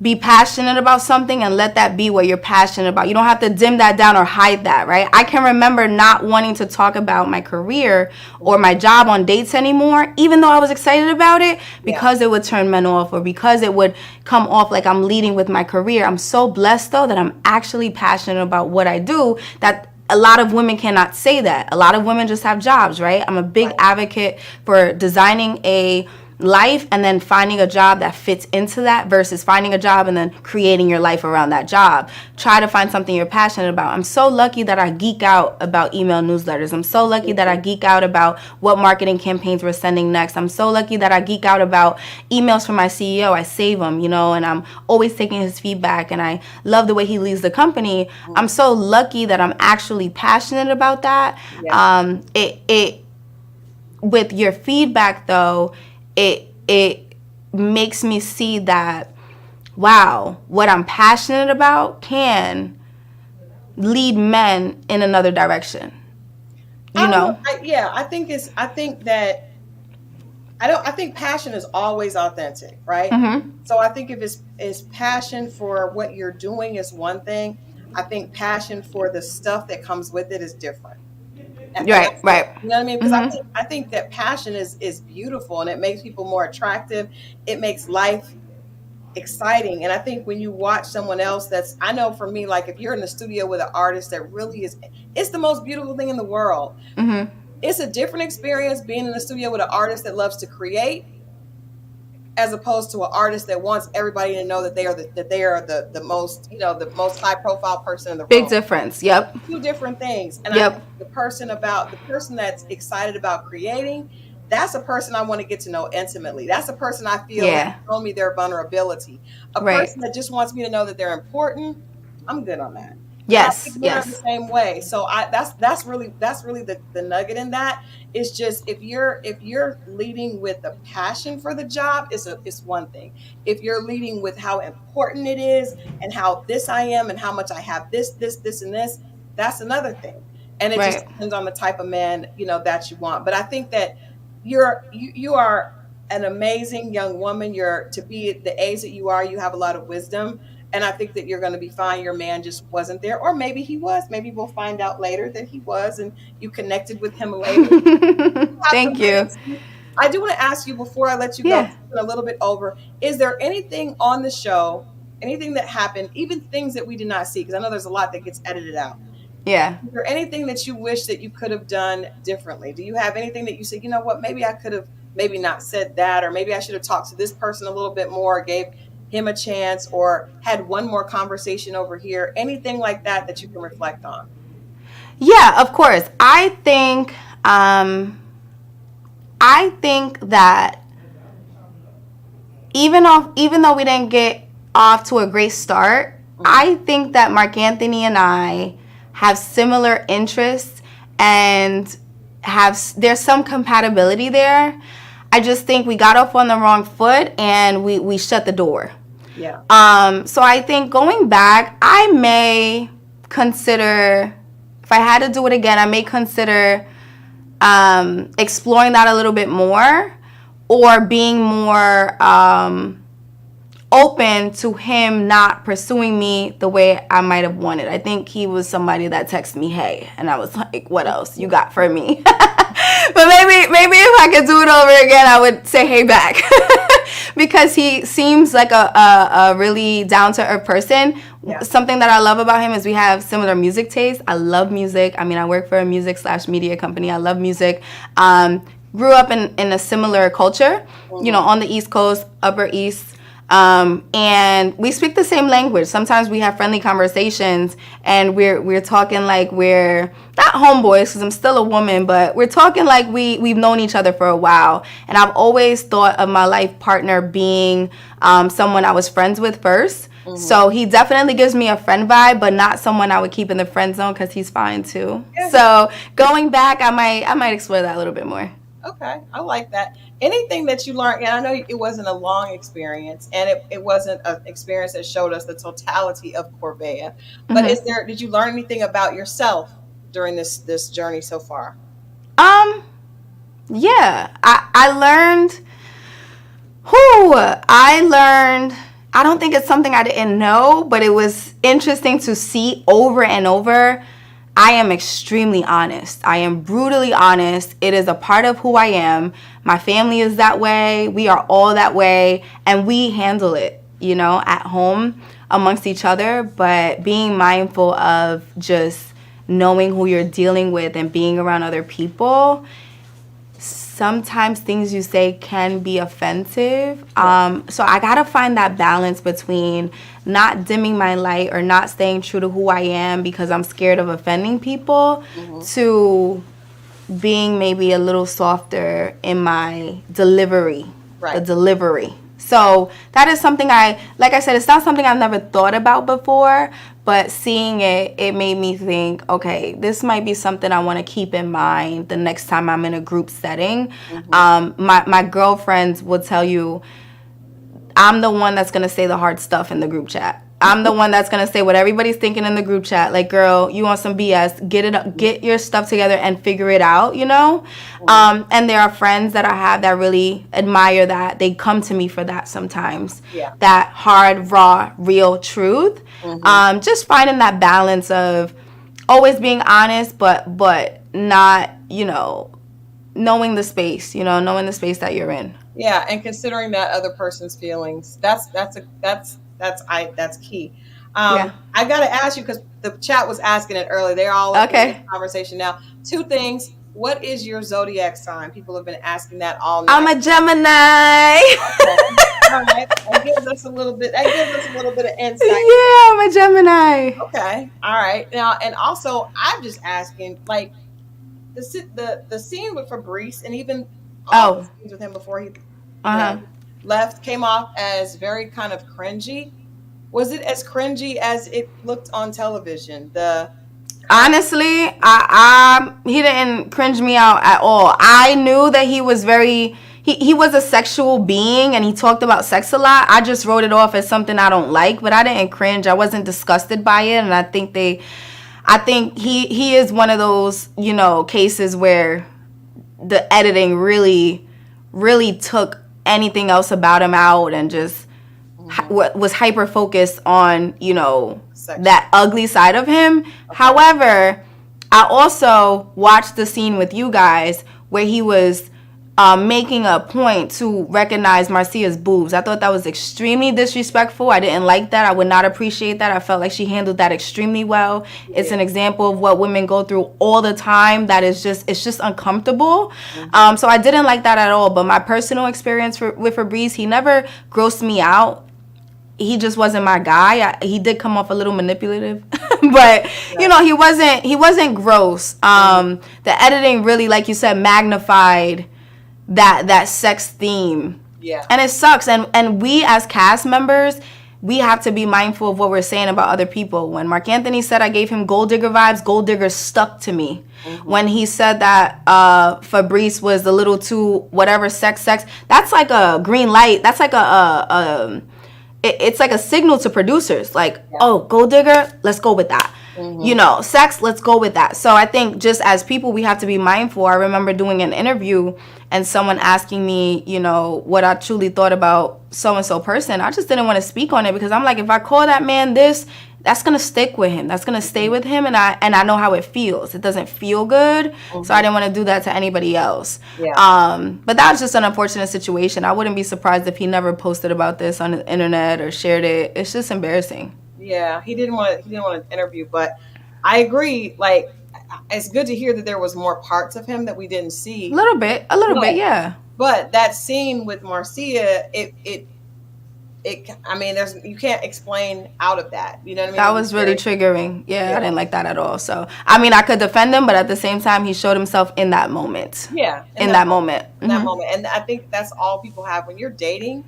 be passionate about something and let that be what you're passionate about. You don't have to dim that down or hide that, right? I can remember not wanting to talk about my career or my job on dates anymore, even though I was excited about it, because it would turn men off, or because it would come off like I'm leading with my career. I'm so blessed, though, that I'm actually passionate about what I do, that a lot of women cannot say that. A lot of women just have jobs, right? I'm a big advocate for designing a life and then finding a job that fits into that, versus finding a job and then creating your life around that job. Try to find something you're passionate about. I'm so lucky that I geek out about email newsletters. I'm so lucky that I geek out about what marketing campaigns we're sending next. I'm so lucky that I geek out about emails from my CEO. I save them, and I'm always taking his feedback, and I love the way he leads the company. I'm so lucky that I'm actually passionate about that. It with your feedback, though, it makes me see that, wow, what I'm passionate about can lead men in another direction. I think passion is always authentic, right? So I think if it's passion for what you're doing is one thing. I think passion for the stuff that comes with it is different. Right. You know what I mean? Because I think that passion is beautiful, and it makes people more attractive. It makes life exciting. And I think when you watch someone else I know for me, like if you're in the studio with an artist that really it's the most beautiful thing in the world. It's a different experience being in the studio with an artist that loves to create as opposed to an artist that wants everybody to know that they are the most, the most high profile person in the Big room. difference. Yep. Two different things. And I think Yep. the person that's excited about creating, that's a person I want to get to know intimately. That's a person I feel has Yeah. shown me their vulnerability. A Right. person that just wants me to know that they're important, I'm good on that. And I Yes. think men are the Yes. same way. So that's really the nugget in that is just if you're leading with a passion for the job, it's one thing. If you're leading with how important it is and how this I am and how much I have this and this, that's another thing. And it just Right. depends on the type of man, that you want. But I think that you are an amazing young woman. You're to be at the age that you are, you have a lot of wisdom. And I think that you're going to be fine. Your man just wasn't there, or maybe he was. Maybe we'll find out later that he was, and you connected with him later. Have to Thank wait you. and see. I do want to ask you before I let you go, Yeah. a little bit over. Is there anything on the show, anything that happened, even things that we did not see? Because I know there's a lot that gets edited out. Yeah. Is there anything that you wish that you could have done differently? Do you have anything that you say, you know what, maybe I could have maybe not said that, or maybe I should have talked to this person a little bit more, gave him a chance, or had one more conversation over here? Anything like that that you can reflect on? Yeah, of course. I think that even though we didn't get off to a great start, I think that Mark Anthony and I have similar interests and there's some compatibility there. I just think we got off on the wrong foot and we shut the door. Yeah. So I think going back, I may consider, if I had to do it again, I may consider exploring that a little bit more, or being more open to him not pursuing me the way I might have wanted. I think he was somebody that texted me, "Hey," and I was like, "What else you got for me?" But maybe if I could do it over again, I would say, "Hey," back. Because he seems like a really down-to-earth person. Yeah. Something that I love about him is we have similar music tastes. I love music. I mean, I work for a music/media company. I love music. Grew up in a similar culture, on the East Coast, Upper East. And we speak the same language. Sometimes we have friendly conversations and we're talking like we're not homeboys, because I'm still a woman, but we're talking like we've known each other for a while. And I've always thought of my life partner being someone I was friends with first. So he definitely gives me a friend vibe, but not someone I would keep in the friend zone, because he's fine too. Yeah. So going back, I might explore that a little bit more. Okay, I like that. Anything that you learned, and I know it wasn't a long experience, and it wasn't an experience that showed us the totality of Corvia, but did you learn anything about yourself during this journey so far? Yeah, I learned, I don't think it's something I didn't know, but it was interesting to see over and over. I am extremely honest. I am brutally honest. It is a part of who I am. My family is that way. We are all that way. And we handle it, at home amongst each other. But being mindful of just knowing who you're dealing with and being around other people, sometimes things you say can be offensive. So I gotta find that balance between not dimming my light or not staying true to who I am because I'm scared of offending people, to being maybe a little softer in my delivery, the delivery. So that is something like I said, it's not something I've never thought about before, but seeing it made me think, okay, this might be something I want to keep in mind the next time I'm in a group setting. My girlfriends will tell you, I'm the one that's going to say the hard stuff in the group chat. I'm the one that's going to say what everybody's thinking in the group chat. Like, girl, you want some BS, get your stuff together and figure it out, And there are friends that I have that really admire that. They come to me for that sometimes. Yeah. That hard, raw, real truth. Just finding that balance of always being honest, but not, knowing the space, knowing the space that you're in. Yeah, and considering that other person's feelings, that's key. I got to ask you, because the chat was asking it earlier. They're all in the conversation now. Two things. what is your zodiac sign? People have been asking that all night. I'm a Gemini. Okay. All right. That gives us a little bit. That gives us a little bit of insight. Yeah, I'm a Gemini. Okay. All right. Now, and also, I'm just asking, like the scene with Fabrice, and even all the scenes with him before he left, came off as very kind of cringy. Was it as cringy as it looked on television? Honestly, he didn't cringe me out at all. I knew that he was he was a sexual being, and he talked about sex a lot. I just wrote it off as something I don't like, but I didn't cringe. I wasn't disgusted by it, and I think he is one of those, you know, cases where the editing really, really took anything else about him out and just was hyper focused on, you know, that ugly side of him. Okay. However, I also watched the scene with you guys where he was making a point to recognize Marcia's boobs. I thought that was extremely disrespectful. I didn't like that. I would not appreciate that. I felt like she handled that extremely well. Yeah. It's an example of what women go through all the time. That is it's just uncomfortable. Mm-hmm. So I didn't like that at all. But my personal experience with Fabrice, he never grossed me out. He just wasn't my guy. He did come off a little manipulative, but you know, he wasn't gross. The editing really, like you said, magnified that sex theme. Yeah. And it sucks. And we as cast members, we have to be mindful of what we're saying about other people. When Mark Anthony said I gave him gold digger vibes, gold digger stuck to me. Mm-hmm. When he said that Fabrice was a little too whatever sex, that's like a green light. That's like it's like a signal to producers, like, oh, gold digger, let's go with that. Mm-hmm. You know, sex, let's go with that. So I think just as people, we have to be mindful. I remember doing an interview and someone asking me, you know, what I truly thought about so-and-so person. I just didn't want to speak on it because I'm like, if I call that man this, that's going to stick with him. That's going to stay with him. And I know how it feels. It doesn't feel good. Mm-hmm. So I didn't want to do that to anybody else. Yeah. But that was just an unfortunate situation. I wouldn't be surprised if he never posted about this on the internet or shared it. It's just embarrassing. Yeah, he didn't want to interview, but I agree. Like, it's good to hear that there was more parts of him that we didn't see. A little bit, yeah. But that scene with Marcia, I mean, you can't explain out of that. You know what I mean? That was really triggering. Yeah, I didn't like that at all. So, I mean, I could defend him, but at the same time, he showed himself in that moment. Yeah. In that moment. In that moment. And I think that's all people have when you're dating.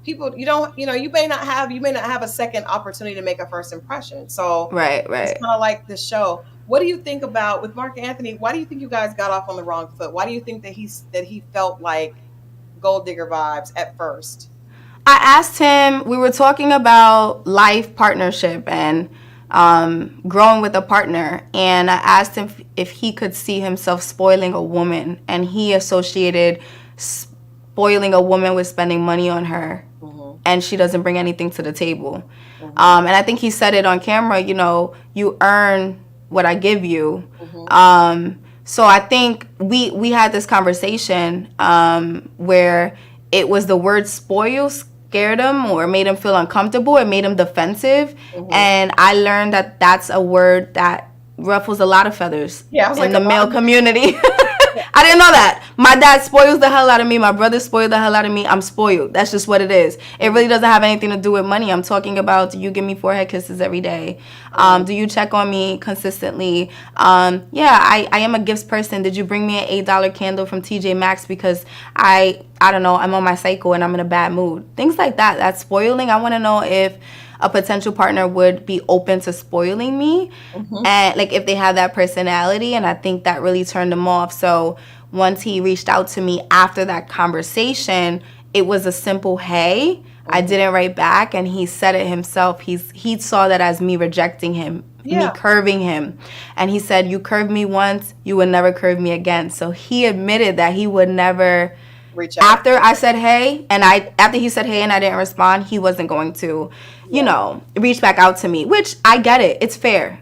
People, you may not have a second opportunity to make a first impression. So right. It's kind of like the show. What do you think about with Mark Anthony? Why do you think you guys got off on the wrong foot? Why do you think that he felt like gold digger vibes at first? I asked him, we were talking about life partnership and growing with a partner, and I asked him if he could see himself spoiling a woman, and he associated spoiling a woman with spending money on her, mm-hmm. and she doesn't bring anything to the table. Mm-hmm. And I think he said it on camera, you know, you earn what I give you. Mm-hmm. So I think we had this conversation where it was the word spoil scared him or made him feel uncomfortable. It made him defensive. Mm-hmm. And I learned that that's a word that ruffles a lot of feathers in the male community. I didn't know that. My dad spoils the hell out of me. My brother spoiled the hell out of me. I'm spoiled. That's just what it is. It really doesn't have anything to do with money. I'm talking about, do you give me forehead kisses every day? Do you check on me consistently? I am a gifts person. Did you bring me an $8 candle from TJ Maxx because I don't know, I'm on my cycle and I'm in a bad mood? Things like that. That's spoiling. I want to know if a potential partner would be open to spoiling me, mm-hmm. and like if they have that personality, and I think that really turned him off. So once he reached out to me after that conversation, it was a simple hey. Mm-hmm. I didn't write back, and he said it himself. He saw that as me rejecting him, me curving him, and he said, "You curved me once, you would never curve me again." So he admitted that he would never reach out. After I said hey, after he said hey and I didn't respond, he wasn't going to, reach back out to me, which I get it. It's fair.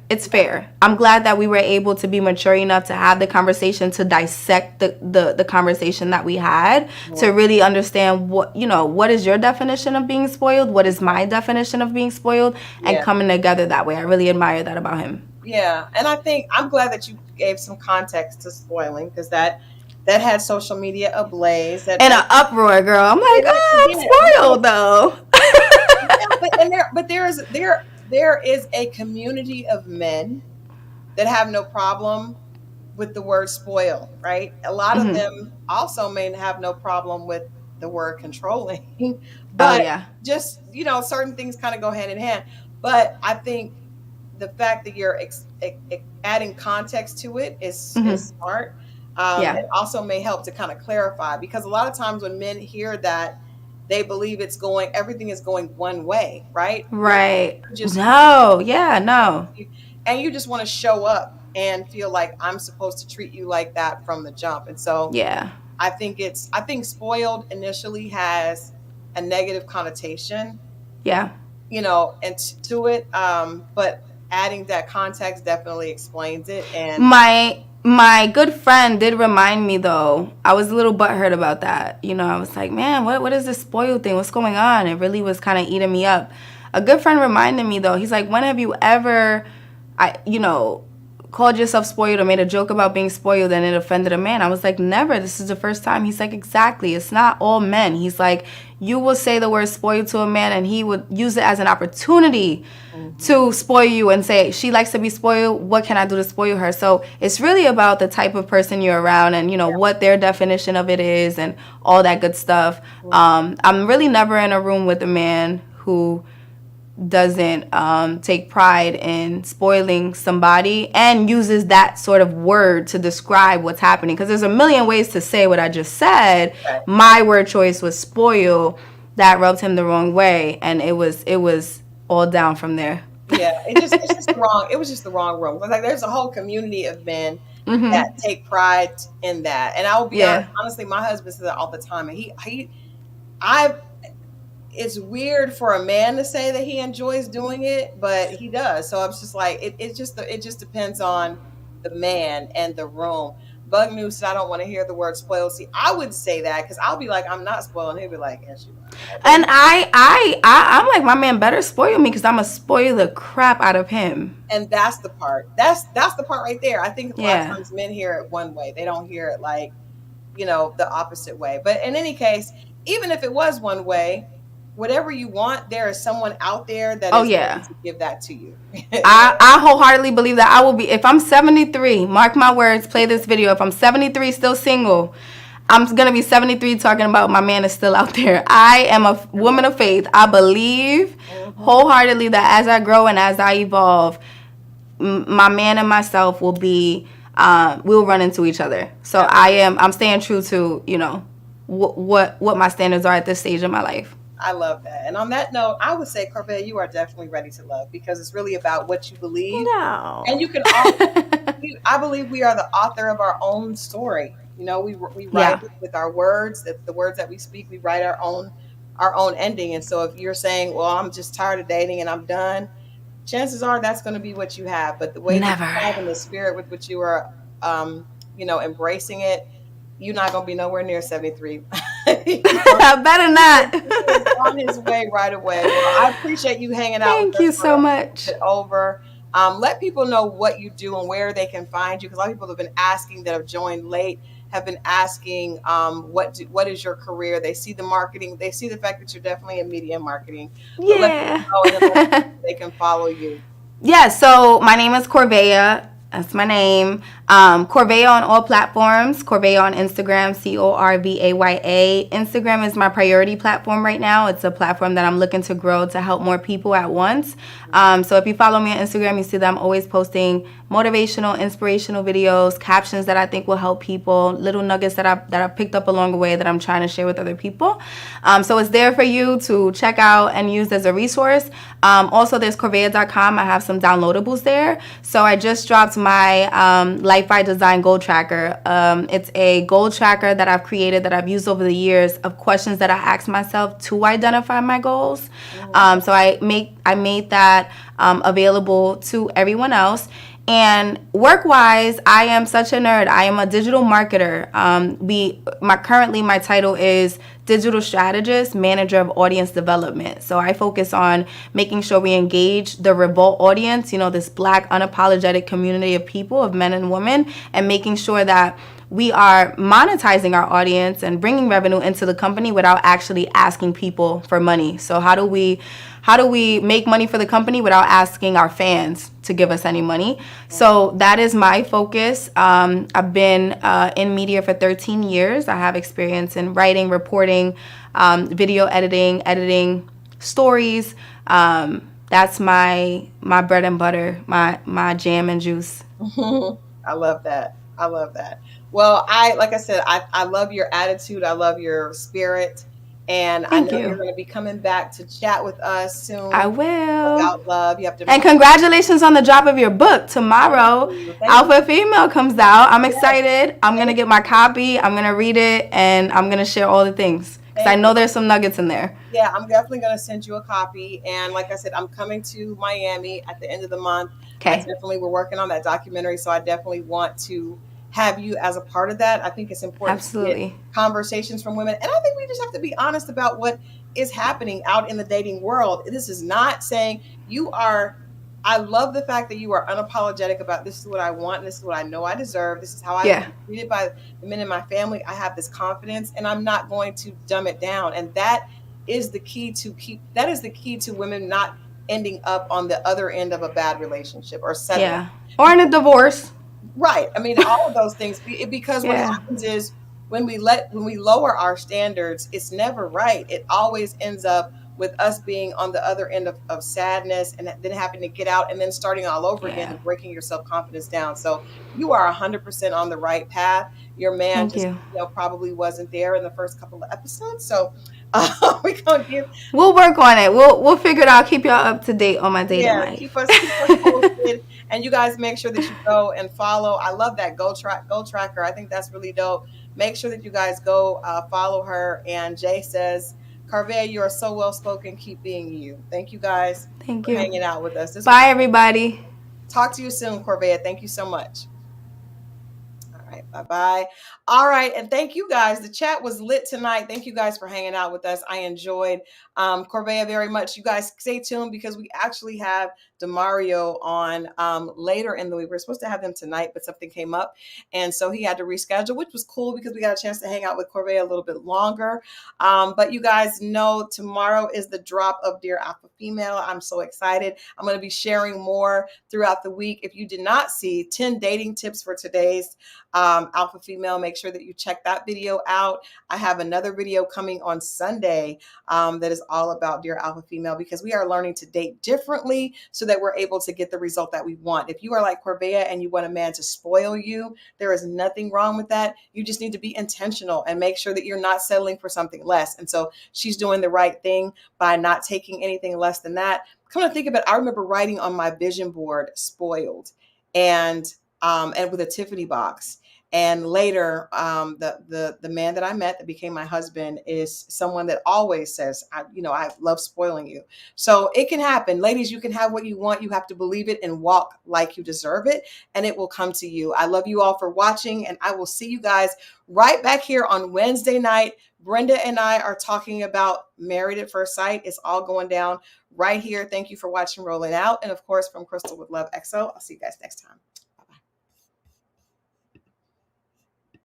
I'm glad that we were able to be mature enough to have the conversation, to dissect the conversation that we had, to really understand what is your definition of being spoiled, what is my definition of being spoiled, and coming together that way. I really admire that about him. Yeah, and I think I'm glad that you gave some context to spoiling, because that had social media ablaze. That, In an uproar, girl. I'm like, oh, I'm spoiled though. yeah, but there is a community of men that have no problem with the word spoil, right? A lot of Mm-hmm. them also may have no problem with the word controlling, Oh but yeah. just, certain things kind of go hand in hand. But I think the fact that you're adding context to it Mm-hmm. is smart. Yeah. It also may help to kind of clarify, because a lot of times when men hear that, they believe everything is going one way, right? Right. You just No. Yeah. No. and you just want to show up and feel like I'm supposed to treat you like that from the jump. And so Yeah. I think spoiled initially has a negative connotation, Yeah. and to it. But adding that context definitely explains it. And My good friend did remind me though. I was a little butthurt about that. I was like, man, what is this spoiled thing? What's going on? It really was kind of eating me up. A good friend reminded me though. He's like, when have you ever, called yourself spoiled or made a joke about being spoiled and it offended a man? I was like, never. This is the first time. He's like, exactly. It's not all men. He's like, you will say the word spoiled to a man and he would use it as an opportunity to spoil you and say, she likes to be spoiled. What can I do to spoil her? So it's really about the type of person you're around and, what their definition of it is and all that good stuff. I'm really never in a room with a man who doesn't take pride in spoiling somebody and uses that sort of word to describe what's happening. Because there's a million ways to say what I just said. Right. My word choice was spoil. That rubbed him the wrong way, and it was all down from there. Yeah, it's just wrong. It was just the wrong room. Like, there's a whole community of men that take pride in that. And I will be honest, Yeah. honestly, my husband says that all the time. And I it's weird for a man to say that he enjoys doing it, but he does. So I'm just like, it just depends on the man and the room. Bug News said, I don't want to hear the word spoiled. See, I would say that because I'll be like, I'm not spoiled, and he'll be like, yes, you are. And I'm like, my man better spoil me because I'm gonna spoil the crap out of him. And that's the part. That's the part right there. I think a lot of Yeah. times men hear it one way. They don't hear it like, the opposite way. But in any case, even if it was one way, whatever you want, there is someone out there that Oh is yeah. going to give that to you. I wholeheartedly believe that I will be, if I'm 73, mark my words, play this video. If I'm 73 still single, I'm going to be 73 talking about my man is still out there. I am a woman of faith. I believe wholeheartedly that as I grow and as I evolve, my man and myself will be, we'll run into each other. So I'm staying true to, what my standards are at this stage of my life. I love that. And on that note, I would say, Corvia, you are definitely ready to love, because it's really about what you believe. No. And you can I believe we are the author of our own story. We write it with our words, the words that we speak, we write our own ending. And so if you're saying, well, I'm just tired of dating and I'm done, chances are that's going to be what you have. But the way that you have in the spirit with which you are, embracing it, you're not going to be nowhere near 73. Better not. On his way right away. Well, I appreciate you hanging out. Thank you so much. Over. Let people know what you do and where they can find you, because a lot of people have been asking, that have joined late, have been asking, what is your career? They see the marketing. They see the fact that you're definitely in media marketing. Yeah. Let people know and they can follow you. Yeah, so my name is Corvaya. That's my name. Corvaya on all platforms. Corvaya on Instagram, Corvaya. Instagram is my priority platform right now. It's a platform that I'm looking to grow to help more people at once. So if you follow me on Instagram, you see that I'm always posting motivational, inspirational videos, captions that I think will help people, little nuggets that I've picked up along the way that I'm trying to share with other people. So it's there for you to check out and use as a resource. Also, there's Corvaya.com. I have some downloadables there. So I just dropped my Life by Design goal tracker. It's a goal tracker that I've created, that I've used over the years, of questions that I ask myself to identify my goals. So I made that available to everyone else. And work-wise, I am such a nerd. I am a digital marketer. Currently my title is digital strategist, manager of audience development. So I focus on making sure we engage the Revolt audience, you know, this Black unapologetic community of people, of men and women, and making sure that we are monetizing our audience and bringing revenue into the company without actually asking people for money. So how do we make money for the company without asking our fans to give us any money? So that is my focus. I've been in media for 13 years. I have experience in writing, reporting, video editing stories. That's my bread and butter, my jam and juice. I love that. I love that. Well, like I said, I love your attitude. I love your spirit. And I Thank know you're you. going to be coming back to chat with us I soon will. about love. You have to And make congratulations on the drop of your book. Tomorrow, Thank you. Alpha Female comes out. I'm Yes, excited. I'm going to thank get my copy. I'm going to read it, and I'm going to share all the things. Because I thank know you. there's some nuggets in there. Yeah, I'm definitely going to send you a copy. And like I said, I'm coming to Miami at the end of the month. Okay. We're working on that documentary. So I definitely want to have you as a part of that. I think it's important to get Absolutely. conversations from women. And I think we just have to be honest about what is happening out in the dating world. This is not saying you are. I love the fact that you are unapologetic about this is what I want. And this is what I know I deserve. This is how I've Yeah. been treated by the men in my family. I have this confidence and I'm not going to dumb it down. And that is the key to women not ending up on the other end of a bad relationship or settling. Yeah. Or in a divorce. Right. I mean, all of those things because what Yeah. happens is when we lower our standards, it's never right. It always ends up with us being on the other end of sadness and then having to get out and then starting all over again Yeah. and breaking your self-confidence down. So you are 100% on the right path. Your man Thank just, you. probably wasn't there in the first couple of episodes. So we're going to give We'll work on it. We'll figure it out. Keep y'all up to date on my dating Yeah, life. keep us posted, and you guys make sure that you go and follow. I love that Go Tracker. I think that's really dope. Make sure that you guys go follow her. And Jay says, Corvia, you are so well spoken. Keep being you. Thank you guys Thank for you. hanging out with us. This was Bye, everybody. talk to you soon, Corvia. Thank you so much. All right, bye bye. All right, and thank you guys. The chat was lit tonight. Thank you guys for hanging out with us. I enjoyed Corvea very much. You guys stay tuned because we actually have Demario on later in the week. We're supposed to have him tonight, but something came up, and so he had to reschedule, which was cool because we got a chance to hang out with Corvea a little bit longer. But you guys know tomorrow is the drop of Dear Alpha Female. I'm so excited. I'm going to be sharing more throughout the week. If you did not see 10 dating tips for today's Alpha Female, make sure that you check that video out. I have another video coming on Sunday that is all about Dear Alpha Female because we are learning to date differently so that we're able to get the result that we want. If you are like Corvea and you want a man to spoil you, there is nothing wrong with that. You just need to be intentional and make sure that you're not settling for something less. And so she's doing the right thing by not taking anything less than that. Come to think of it, I remember writing on my vision board "spoiled" and with a Tiffany box. And later, the man that I met that became my husband is someone that always says, I love spoiling you. So it can happen. Ladies, you can have what you want. You have to believe it and walk like you deserve it, and it will come to you. I love you all for watching, and I will see you guys right back here on Wednesday night. Brenda and I are talking about Married at First Sight. It's all going down right here. Thank you for watching Rolling Out. And of course, from Crystal with Love XO. I'll see you guys next time.